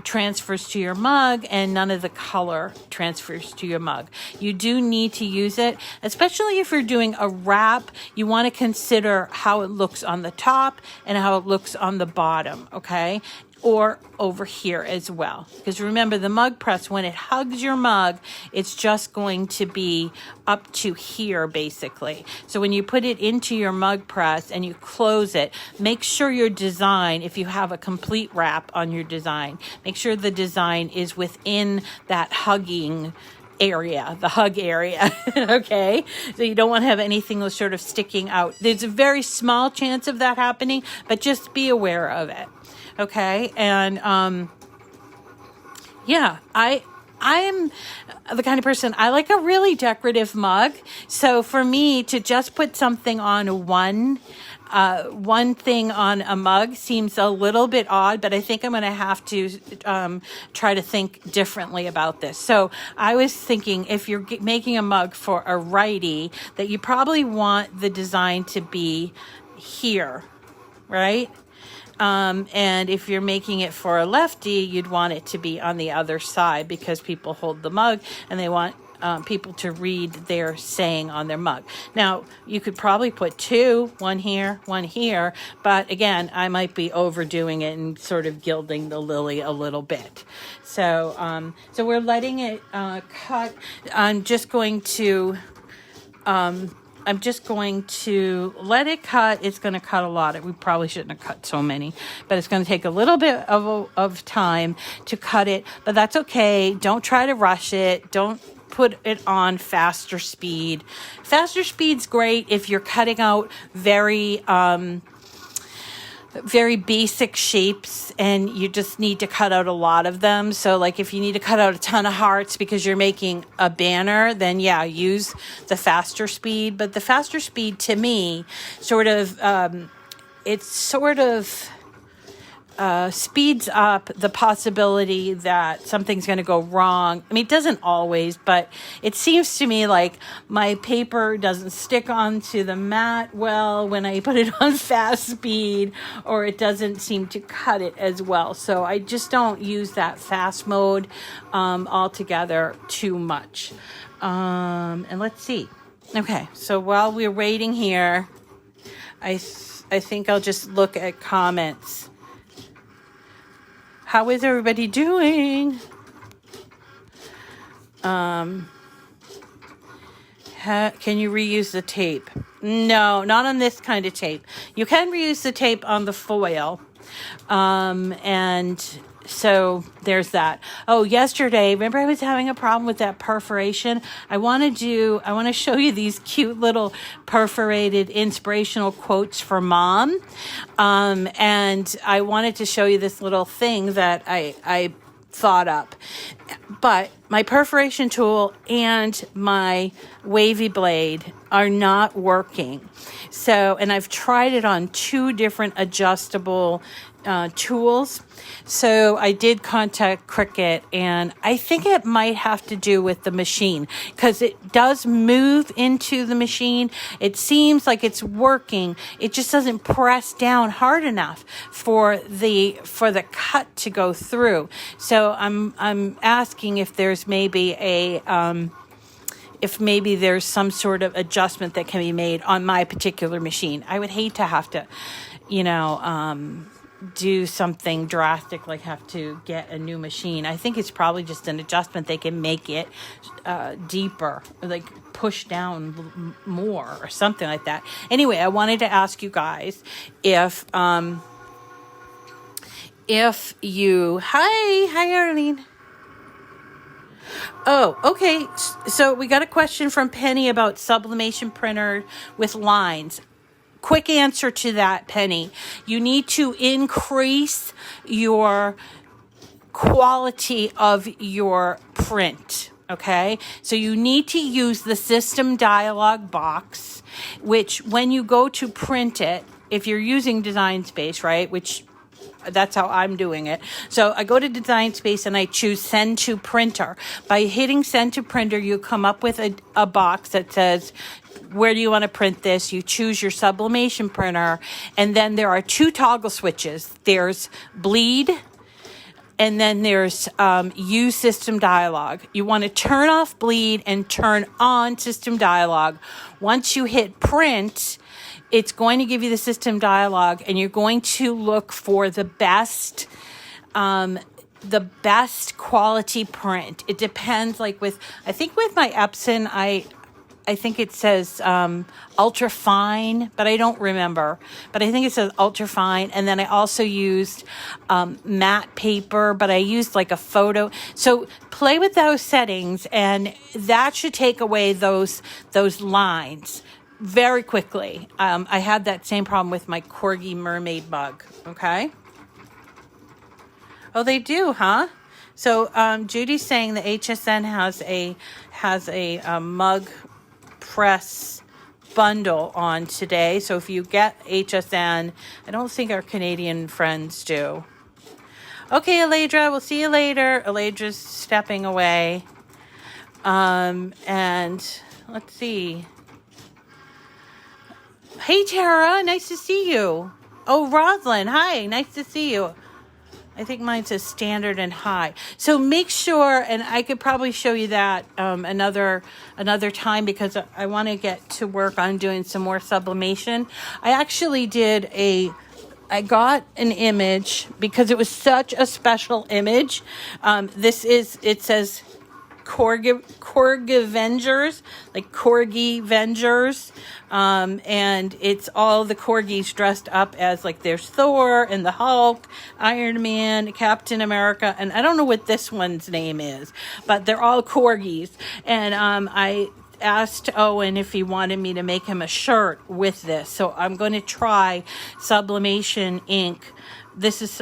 transfers to your mug, and none of the color transfers to your mug. You do need to use it, especially if you're doing a wrap. You want to consider how it looks on the top and how it looks on the bottom, okay? Or over here as well. Because remember, the mug press, when it hugs your mug, it's just going to be up to here, basically. So when you put it into your mug press and you close it, make sure your design, if you have a complete wrap on your design, make sure the design is within that hugging area, the hug area, okay? So you don't want to have anything that's sort of sticking out. There's a very small chance of that happening, but just be aware of it. Okay, and yeah, I'm the kind of person, I like a really decorative mug. So for me to just put something on one thing on a mug seems a little bit odd, but I think I'm going to have to try to think differently about this. So I was thinking, if you're making a mug for a righty, that you probably want the design to be here, right? And if you're making it for a lefty, you'd want it to be on the other side, because people hold the mug and they want people to read their saying on their mug. Now, you could probably put two, one here, but again, I might be overdoing it and sort of gilding the lily a little bit. So, so we're letting it cut. I'm just going to let it cut. It's going to cut a lot. We probably shouldn't have cut so many, but it's going to take a little bit of time to cut it, but that's okay. Don't try to rush it. Don't put it on faster speed. Faster speed's great if you're cutting out very basic shapes and you just need to cut out a lot of them. So like if you need to cut out a ton of hearts because you're making a banner, then yeah, use the faster speed. But the faster speed to me it's sort of speeds up the possibility that something's going to go wrong. I mean, it doesn't always, but it seems to me like my paper doesn't stick onto the mat well when I put it on fast speed, or it doesn't seem to cut it as well. So I just don't use that fast mode altogether too much. And let's see. Okay, so while we're waiting here, I think I'll just look at comments. How is everybody doing? Can you reuse the tape? No, not on this kind of tape. You can reuse the tape on the foil. And so there's that. Oh, yesterday, remember I was having a problem with that perforation? I want to show you these cute little perforated inspirational quotes for mom. And I wanted to show you this little thing that I thought up. But my perforation tool and my wavy blade are not working. So, and I've tried it on 2 different adjustable tools. So I did contact Cricut, and I think it might have to do with the machine, because it does move into the machine. It seems like it's working. It just doesn't press down hard enough for the cut to go through. So I'm asking if there's maybe if maybe there's some sort of adjustment that can be made on my particular machine. I would hate to have to, do something drastic, like have to get a new machine. I think it's probably just an adjustment. They can make it deeper, or like push down more or something like that. Anyway, I wanted to ask you guys if you, hi Arlene. Oh, okay. So we got a question from Penny about sublimation printer with lines. Quick answer to that, Penny. You need to increase your quality of your print, okay? So you need to use the system dialog box, which when you go to print it, if you're using Design Space, right, which that's how I'm doing it. So I go to Design Space and I choose Send to Printer. By hitting Send to Printer, you come up with a box that says, where do you want to print this? You choose your sublimation printer, and then there are 2 toggle switches. There's bleed, and then there's use system dialog. You want to turn off bleed and turn on system dialog. Once you hit print, it's going to give you the system dialog, and you're going to look for the best quality print. It depends, like I think with my Epson, I think it says ultra fine, but I don't remember. But I think it says ultra fine. And then I also used matte paper, but I used like a photo. So play with those settings, and that should take away those lines very quickly. I had that same problem with my Corgi mermaid mug. Okay. Oh, they do, huh? So Judy's saying the HSN has a mug press bundle on today. So if you get HSN, I don't think our Canadian friends do. Okay, Aledra, we'll see you later. Aledra's stepping away. And let's see. Hey, Tara, nice to see you. Oh, Roslyn, hi, nice to see you. I think mine says standard and high. So make sure, and I could probably show you that another time, because I want to get to work on doing some more sublimation. I actually I got an image because it was such a special image. It says Corgi Avengers, like Corgi Avengers. And it's all the corgis dressed up as, like, there's Thor and the Hulk, Iron Man, Captain America, and I don't know what this one's name is, but they're all corgis. And I asked Owen if he wanted me to make him a shirt with this. So I'm going to try Sublimation Ink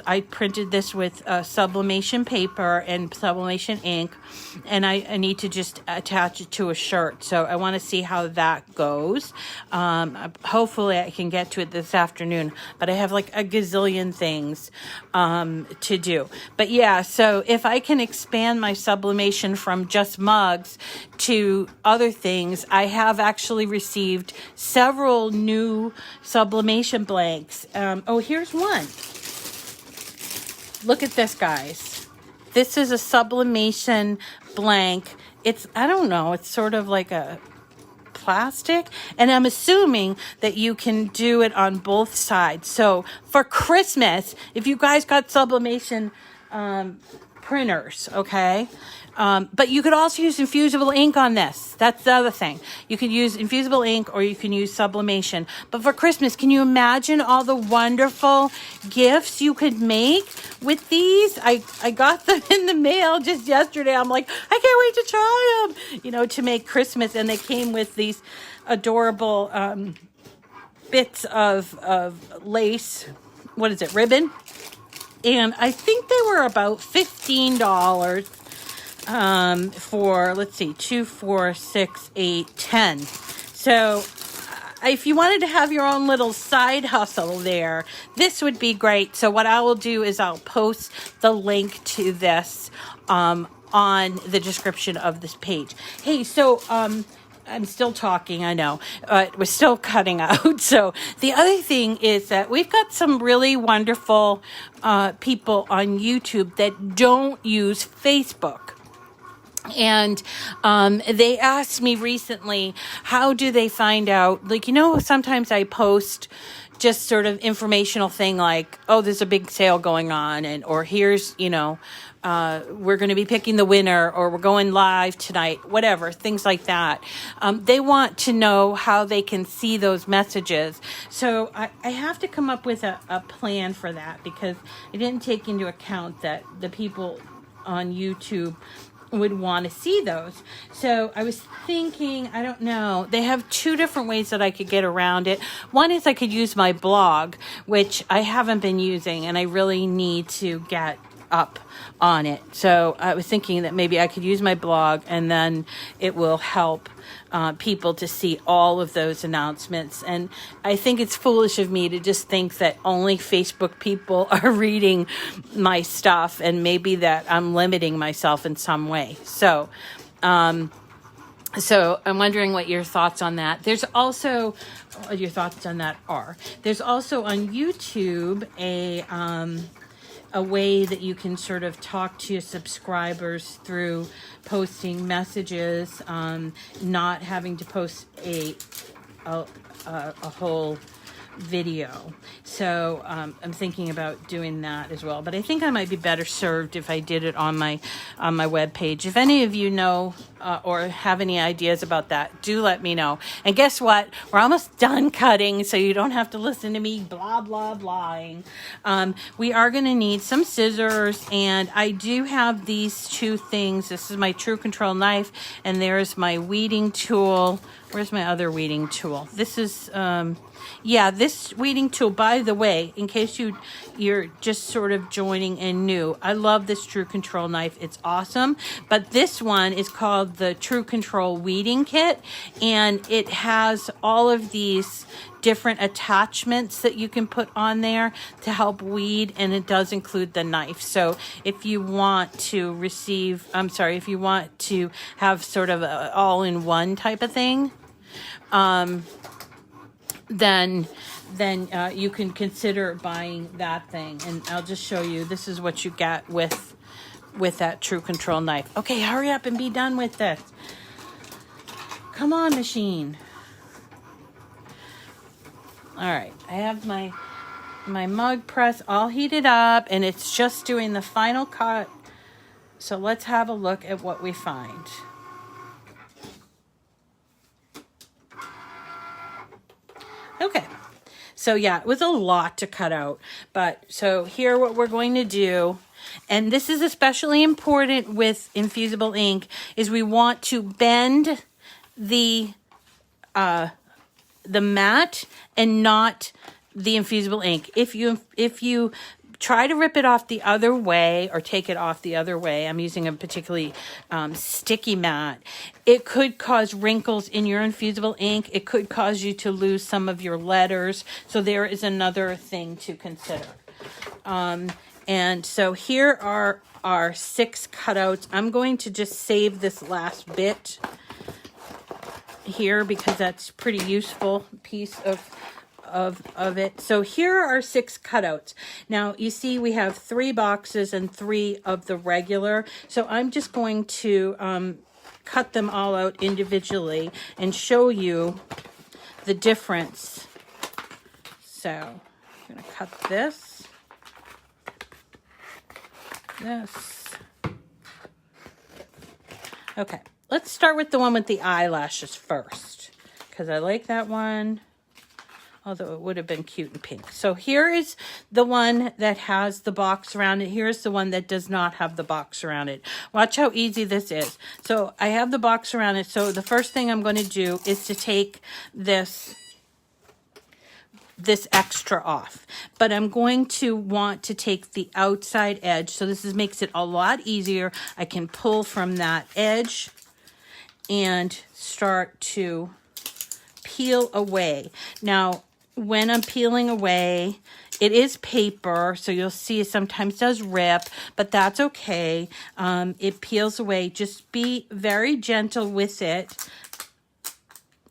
I printed this with sublimation paper and sublimation ink, and I need to just attach it to a shirt. So I want to see how that goes. Hopefully I can get to it this afternoon, but I have like a gazillion things to do. But yeah, so if I can expand my sublimation from just mugs to other things, I have actually received several new sublimation blanks. Oh, here's one. Look at this, guys. This is a sublimation blank. I don't know, it's sort of like a plastic, and I'm assuming that you can do it on both sides. So for Christmas, if you guys got sublimation printers, okay, but you could also use infusible ink on this. That's the other thing. You could use infusible ink or you can use sublimation. But for Christmas, can you imagine all the wonderful gifts you could make with these? I got them in the mail just yesterday. I'm like, I can't wait to try them, to make Christmas. And they came with these adorable bits of lace. What is it? Ribbon. And I think they were about $15 for, let's see, 2, 4, 6, 8, 10. So if you wanted to have your own little side hustle there, this would be great. So what I will do is I'll post the link to this on the description of this page. Hey, so I'm still talking, I know. We're still cutting out. So the other thing is that we've got some really wonderful people on YouTube that don't use Facebook. And they asked me recently, how do they find out? Like, sometimes I post just sort of informational thing like, oh, there's a big sale going on, or here's, we're going to be picking the winner, or we're going live tonight, whatever, things like that. They want to know how they can see those messages. So I have to come up with a plan for that, because I didn't take into account that the people on YouTube would want to see those. So I was thinking, I don't know, they have 2 different ways that I could get around it. One is I could use my blog, which I haven't been using, and I really need to get up on it. So I was thinking that maybe I could use my blog, and then it will help people to see all of those announcements. And I think it's foolish of me to just think that only Facebook people are reading my stuff, and maybe that I'm limiting myself in some way. So I'm wondering what your thoughts on that. There's also there's also on YouTube a way that you can sort of talk to your subscribers through posting messages, not having to post a whole video. So I'm thinking about doing that as well. But I think I might be better served if I did it on my webpage. If any of you know or have any ideas about that, do let me know. And guess what? We're almost done cutting, so you don't have to listen to me blah, blah, blahing. We are going to need some scissors, and I do have these 2 things. This is my True Control knife, and there's my weeding tool. Where's my other weeding tool? This is... this weeding tool, by the way, in case you're just sort of joining in new, I love this True Control knife. It's awesome. But this one is called the True Control Weeding Kit, and it has all of these different attachments that you can put on there to help weed, and it does include the knife. So if you want to if you want to have sort of a all-in-one type of thing, then you can consider buying that thing. And I'll just show you. This is what you get with that True Control knife. Okay, hurry up and be done with this. Come on, machine. All right, I have my mug press all heated up, and it's just doing the final cut. So let's have a look at what we find. Okay, so yeah, it was a lot to cut out, but so here what we're going to do, and this is especially important with infusible ink, is we want to bend the mat and not the infusible ink. If you try to rip it off the other way or take it off the other way. I'm using a particularly sticky mat. It could cause wrinkles in your infusible ink. It could cause you to lose some of your letters. So there is another thing to consider. And so here are our 6 cutouts. I'm going to just save this last bit here because that's a pretty useful piece of it. So here are 6 cutouts. Now you see we have 3 boxes and 3 of the regular. So I'm just going to cut them all out individually and show you the difference. So I'm going to cut this. Okay, let's start with the one with the eyelashes first because I like that one, although it would have been cute and pink. So here is the one that has the box around it. Here's the one that does not have the box around it. Watch how easy this is. So I have the box around it. So the first thing I'm going to do is to take this extra off, but I'm going to want to take the outside edge. So this makes it a lot easier. I can pull from that edge and start to peel away. Now, when I'm peeling away, it is paper, so you'll see it sometimes does rip, but that's okay. It peels away. Just be very gentle with it.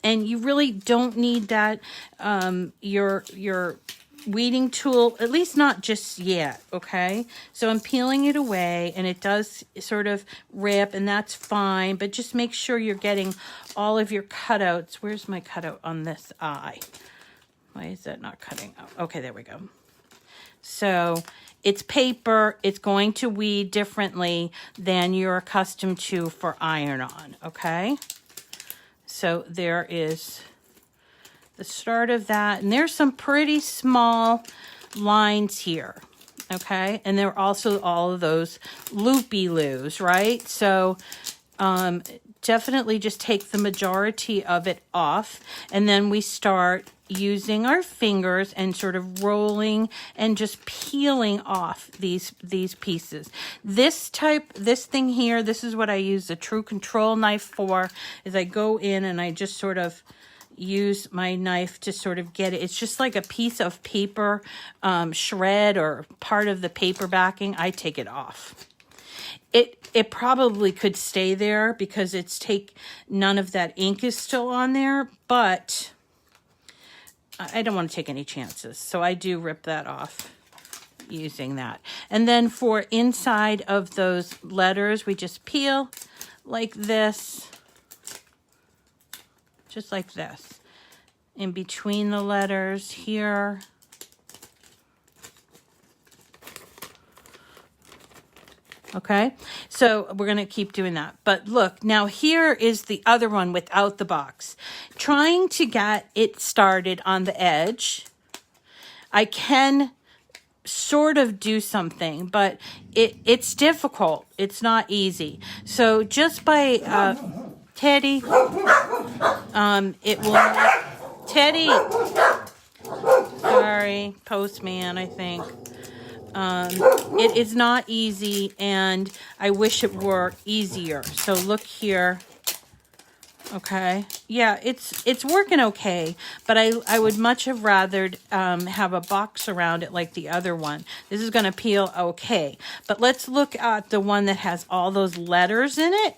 And you really don't need that, your weeding tool, at least not just yet, okay? So I'm peeling it away, and it does sort of rip, and that's fine, but just make sure you're getting all of your cutouts. Where's my cutout on this eye? Why is that not cutting out? Okay, there we go. So it's paper. It's going to weed differently than you're accustomed to for iron-on, okay? So there is the start of that. And there's some pretty small lines here, okay? And there are also all of those loopy-loos, right? So definitely just take the majority of it off. And then we start using our fingers and sort of rolling and just peeling off these pieces. This thing here, this is what I use the True Control knife for, is I go in and I just sort of use my knife to sort of get it. It's just like a piece of paper shred or part of the paper backing. I take it off. It probably could stay there because none of that ink is still on there, but I don't want to take any chances. So I do rip that off using that. And then for inside of those letters, we just peel like this, just like this. In between the letters here. Okay, so we're going to keep doing that. But look, now here is the other one without the box. Trying to get it started on the edge. I can sort of do something, but it's difficult. It's not easy. So just by, Teddy, it will, Teddy, sorry, postman, I think. It is not easy, and I wish it were easier. So look here. Okay. Yeah, it's working okay, but I would much have rathered have a box around it like the other one. This is going to peel okay. But let's look at the one that has all those letters in it.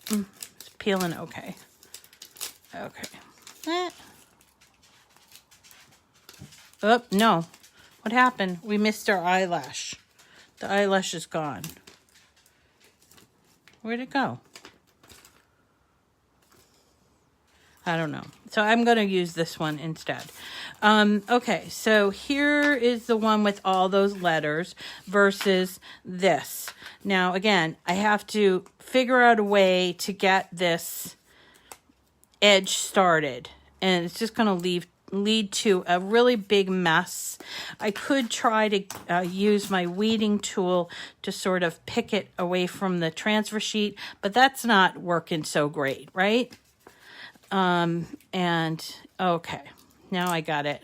It's peeling okay. Okay. Oh, no. What happened? We missed our eyelash. The eyelash is gone. Where'd it go? I don't know. So I'm going to use this one instead. Okay, so here is the one with all those letters versus this. Now, again, I have to figure out a way to get this edge started. And it's just going to lead to a really big mess. I could try to use my weeding tool to sort of pick it away from the transfer sheet, but that's not working so great, right? And okay, now I got it.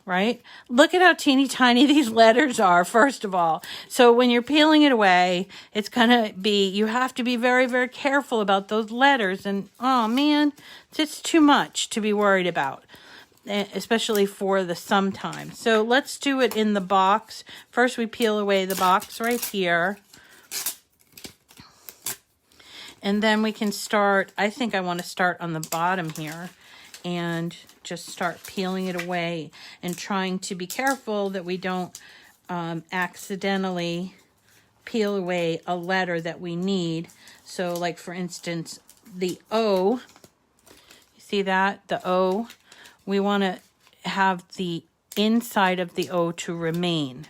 right? Look at how teeny tiny these letters are, first of all. So when you're peeling it away, it's going to be, you have to be very, very careful about those letters. And, oh man, it's just too much to be worried about, especially for the sometimes. So let's do it in the box. First, we peel away the box right here. And then we can start, I think I want to start on the bottom here and just start peeling it away and trying to be careful that we don't accidentally peel away a letter that we need. So like for instance, the O, you see that? The O, we want to have the inside of the O to remain.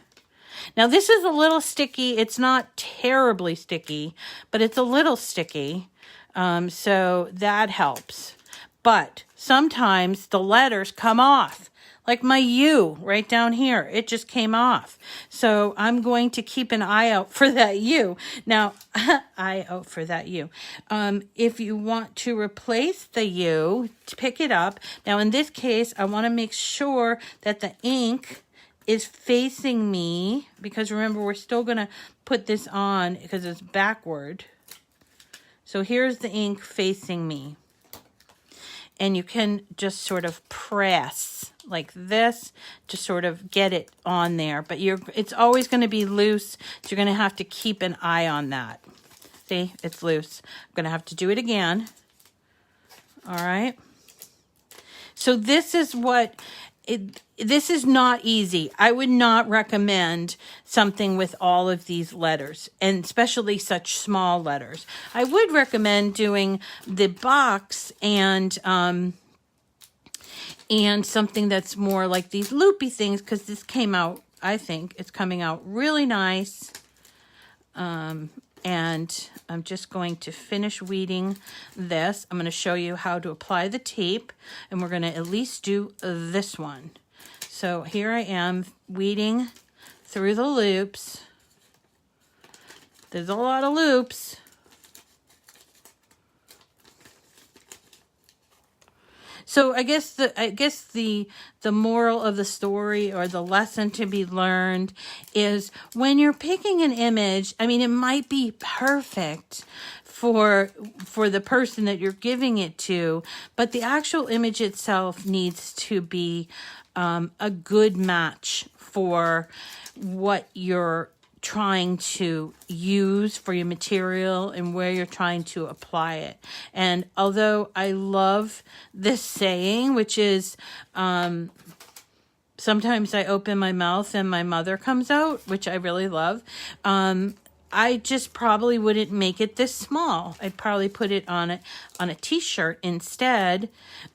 Now this is a little sticky. It's not terribly sticky, but it's a little sticky. So that helps. But sometimes the letters come off. Like my U right down here. It just came off. So I'm going to keep an eye out for that U. Now, eye out for that U. If you want to replace the U, pick it up. Now in this case, I want to make sure that the ink is facing me, because remember we're still going to put this on because it's backward. So here's the ink facing me, and you can just sort of press like this to sort of get it on there, but it's always going to be loose, so you're going to have to keep an eye on that. See, it's loose. I'm going to have to do it again. All right, so this is what this is not easy. I would not recommend something with all of these letters, and especially such small letters. I would recommend doing the box and something that's more like these loopy things, because this came out, I think it's coming out really nice. And I'm just going to finish weeding this. I'm going to show you how to apply the tape, and we're going to at least do this one. So here I am weeding through the loops. There's a lot of loops. So I guess the moral of the story, or the lesson to be learned, is when you're picking an image, I mean, it might be perfect for the person that you're giving it to, but the actual image itself needs to be a good match for what you're trying to use for your material and where you're trying to apply it. And although I love this saying, which is sometimes I open my mouth and my mother comes out, which I really love, I just probably wouldn't make it this small. I'd probably put it on a t-shirt instead,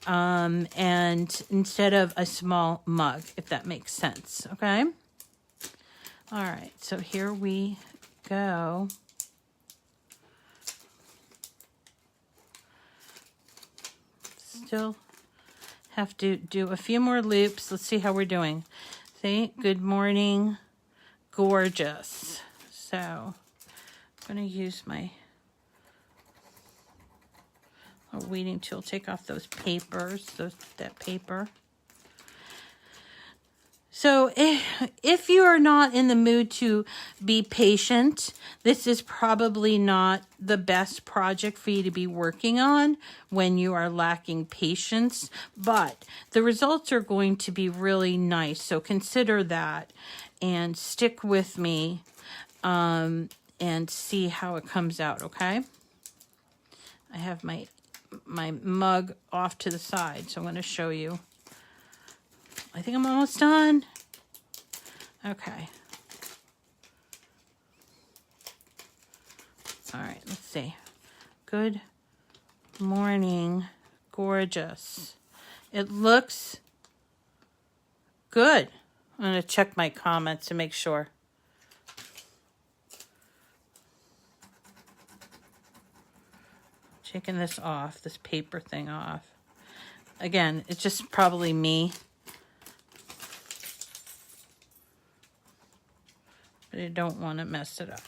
and instead of a small mug, if that makes sense. Okay. All right, so here we go. Still have to do a few more loops. Let's see how we're doing. See, good morning, gorgeous. So I'm going to use my weeding tool. Take off those papers, that paper. So if you are not in the mood to be patient, this is probably not the best project for you to be working on when you are lacking patience, but the results are going to be really nice. So consider that and stick with me and see how it comes out, okay? I have my mug off to the side, so I'm going to show you. I think I'm almost done. Okay. All right, let's see. Good morning, gorgeous. It looks good. I'm going to check my comments to make sure. Taking this off, this paper thing off. Again, it's just probably me. I don't want to mess it up.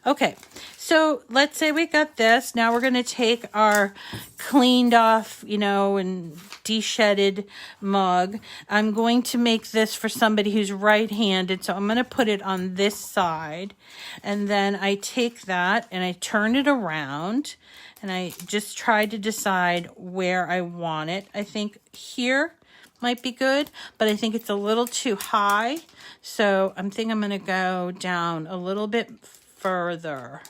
Okay, so let's say we got this. Now we're going to take our cleaned off, and de-shedded mug. I'm going to make this for somebody who's right-handed, so I'm going to put it on this side. And then I take that and I turn it around, and I just try to decide where I want it. I think here might be good, but I think it's a little too high. So I'm going to go down a little bit further,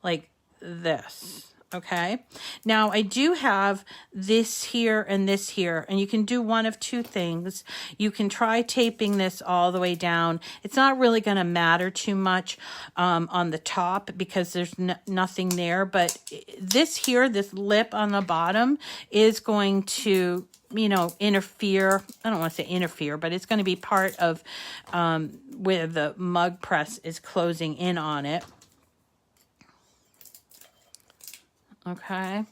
like this. Okay, now I do have this here and this here, and you can do one of two things. You can try taping this all the way down. It's not really going to matter too much on the top because there's nothing there, but this here, this lip on the bottom is going to, you know, interfere. I don't want to say interfere, but it's going to be part of where the mug press is closing in on it. Okay,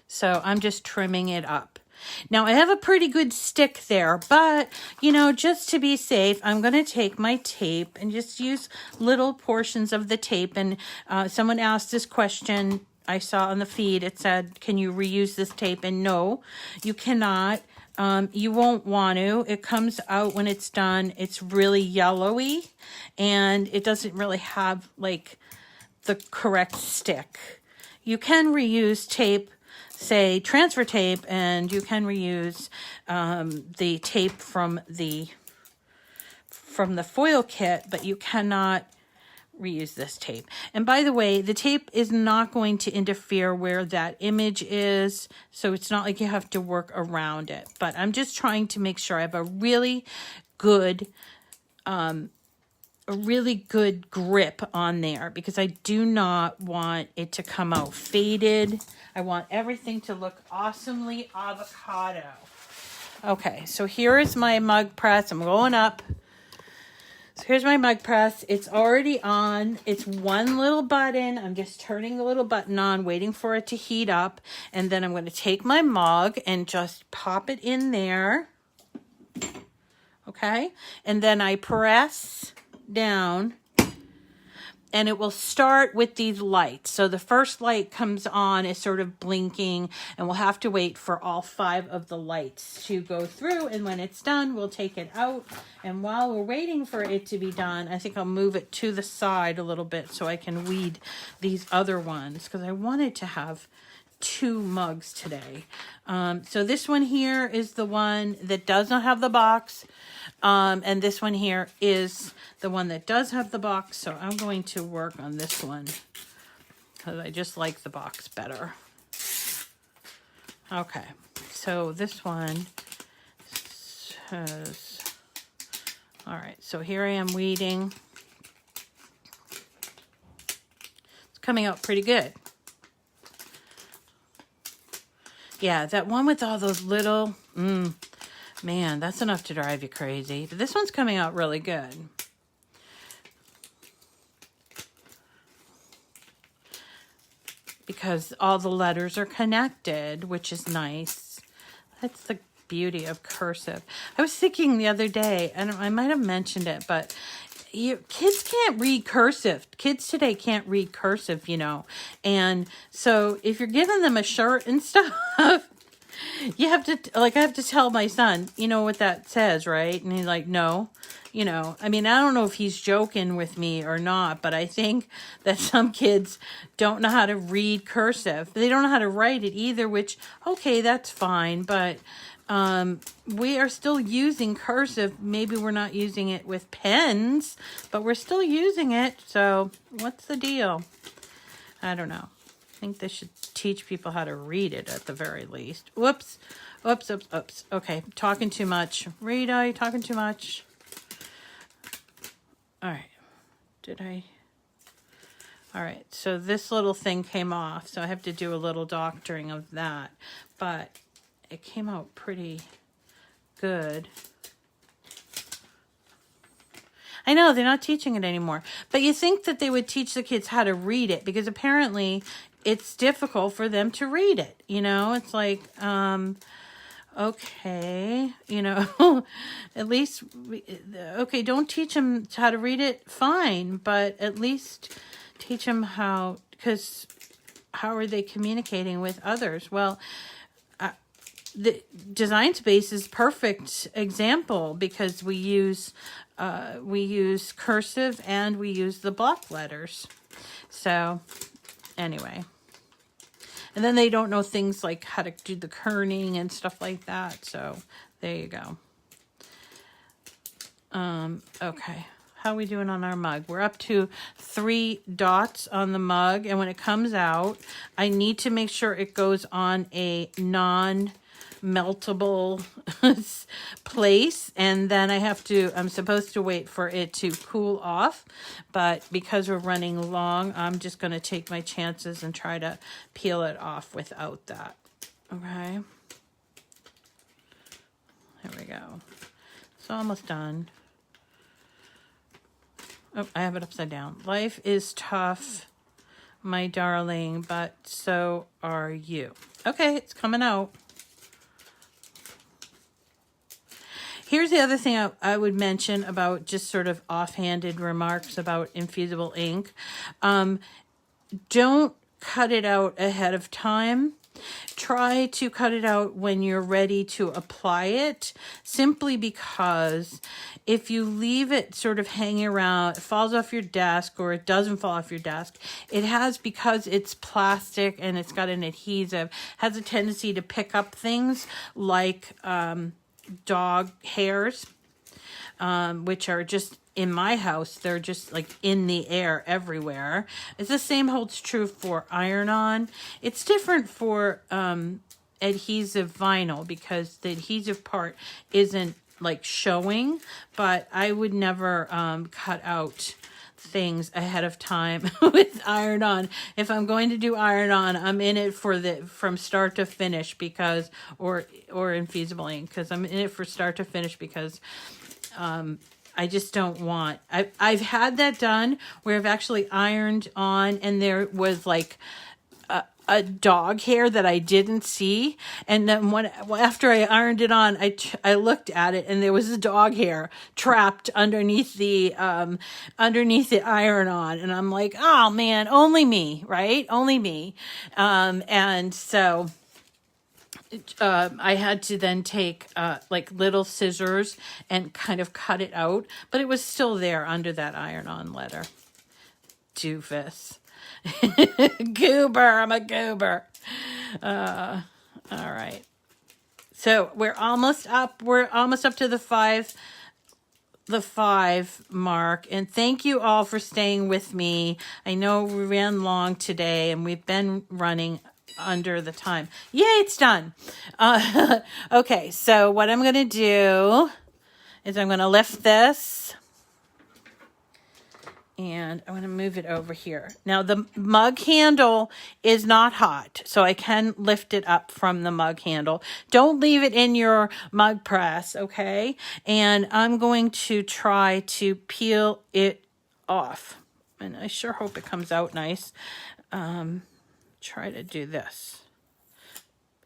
so I'm just trimming it up. Now I have a pretty good stick there, but you know, just to be safe, I'm going to take my tape and just use little portions of the tape. And someone asked this question I saw on the feed. It said, can you reuse this tape? And no, you cannot. You won't want to. It comes out when it's done. It's really yellowy and it doesn't really have like the correct stick. You can reuse tape, say transfer tape, and you can reuse the tape from the foil kit, but you cannot reuse this tape. And by the way, the tape is not going to interfere where that image is, so it's not like you have to work around it. But I'm just trying to make sure I have a really good grip on there, because I do not want it to come out faded. I want everything to look awesomely avocado. Okay, so here is my mug press. I'm going up. So here's my mug press. It's already on. It's one little button. I'm just turning the little button on, waiting for it to heat up. And then I'm going to take my mug and just pop it in there. Okay, and then I press down and it will start with these lights. So the first light comes on, is sort of blinking, and we'll have to wait for all 5 of the lights to go through. And when it's done, we'll take it out. And while we're waiting for it to be done, I think I'll move it to the side a little bit so I can weed these other ones, because I wanted to have 2 mugs today. So this one here is the one that does not have the box. And this one here is the one that does have the box. So I'm going to work on this one because I just like the box better. Okay, so this one says, all right, so here I am weeding. It's coming out pretty good. Yeah, that one with all those little, man, that's enough to drive you crazy. But this one's coming out really good. Because all the letters are connected, which is nice. That's the beauty of cursive. I was thinking the other day, and I might have mentioned it, but kids can't read cursive. Kids today can't read cursive, you know. And so if you're giving them a shirt and stuff, you have to, like, I have to tell my son, you know what that says, right? And he's like, no. You know, I mean, I don't know if he's joking with me or not, but I think that some kids don't know how to read cursive. They don't know how to write it either, which, okay, that's fine. But we are still using cursive. Maybe we're not using it with pens, but we're still using it. So what's the deal? I don't know. I think they should teach people how to read it at the very least. Whoops. Oops, oops, oops. Okay, talking too much. Rita, you're talking too much. All right. All right, so this little thing came off, so I have to do a little doctoring of that. But it came out pretty good. I know, they're not teaching it anymore. But you think that they would teach the kids how to read it, because apparently it's difficult for them to read it. You know, it's like, okay, you know, at least, okay, don't teach them how to read it, fine, but at least teach them how, because how are they communicating with others? Well, the Design Space is perfect example because we use cursive and we use the block letters. So anyway, and then they don't know things like how to do the kerning and stuff like that. So there you go. Okay. How are we doing on our mug? We're up to 3 dots on the mug. And when it comes out, I need to make sure it goes on a non-meltable place. And then I'm supposed to wait for it to cool off. But because we're running long, I'm just going to take my chances and try to peel it off without that. Okay. There we go. It's almost done. Oh, I have it upside down. Life is tough, my darling, but so are you. Okay, it's coming out. Here's the other thing I would mention about just sort of offhanded remarks about Infusible Ink. Don't cut it out ahead of time. Try to cut it out when you're ready to apply it, simply because if you leave it sort of hanging around, it falls off your desk or it doesn't fall off your desk, it has, because it's plastic and it's got an adhesive, has a tendency to pick up things like dog hairs, which are just, in my house, they're just like in the air everywhere. It's the same holds true for iron-on. It's different for adhesive vinyl because the adhesive part isn't like showing, but I would never cut out things ahead of time with iron-on. If I'm going to do iron-on, I'm in it for from start to finish because, or Infusible Ink, because I'm in it for start to finish because I just don't want, I've had that done where I've actually ironed on and there was like a dog hair that I didn't see. And then after I ironed it on, I looked at it and there was a dog hair trapped underneath the iron-on. And I'm like, oh man, only me, right? Only me. And so I had to then take like little scissors and kind of cut it out, but it was still there under that iron-on letter. Doofus. Goober, I'm a goober. All right. So we're almost up. We're almost up to the five mark. And thank you all for staying with me. I know we ran long today and we've been running under the time. Yay, it's done. Okay, so what I'm going to do is I'm going to lift this and I'm going to move it over here. Now the mug handle is not hot, so I can lift it up from the mug handle. Don't leave it in your mug press, okay? And I'm going to try to peel it off. And I sure hope it comes out nice. Try to do this,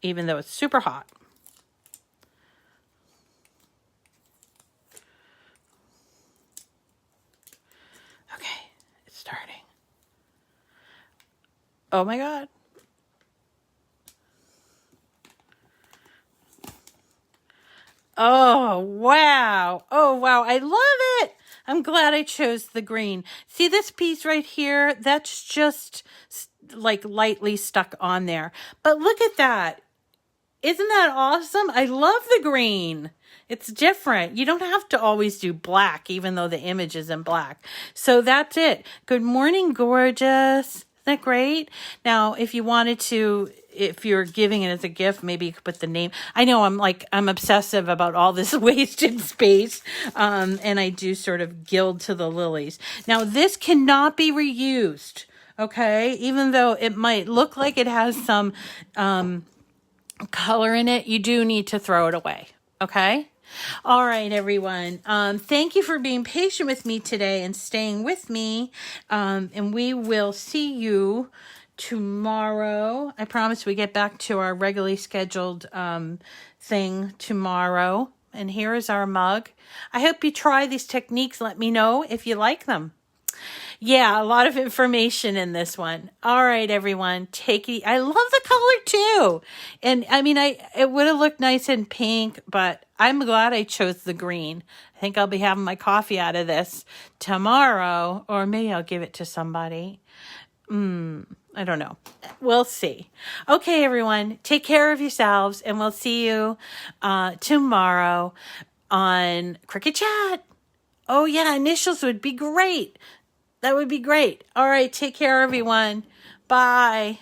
even though it's super hot. Okay, it's starting. Oh my God. Oh, wow. Oh, wow. I love it. I'm glad I chose the green. See this piece right here? That's just like lightly stuck on there. But look at that. Isn't that awesome? I love the green. It's different. You don't have to always do black, even though the image is in black. So that's it. Good morning, gorgeous. Isn't that great? Now, if you wanted to, if you're giving it as a gift, maybe you could put the name. I know I'm obsessive about all this wasted space. And I do sort of gild to the lilies. Now, this cannot be reused. Okay, even though it might look like it has some color in it, you do need to throw it away. Okay. All right, everyone. Thank you for being patient with me today and staying with me. And we will see you tomorrow. I promise we get back to our regularly scheduled thing tomorrow. And here is our mug. I hope you try these techniques. Let me know if you like them. Yeah, a lot of information in this one. All right, everyone, take it. I love the color too. And I mean, it would have looked nice in pink, but I'm glad I chose the green. I think I'll be having my coffee out of this tomorrow, or maybe I'll give it to somebody. I don't know. We'll see. Okay, everyone, take care of yourselves, and we'll see you tomorrow on Cricut Chat. Oh, yeah, initials would be great. That would be great. All right, take care, everyone. Bye.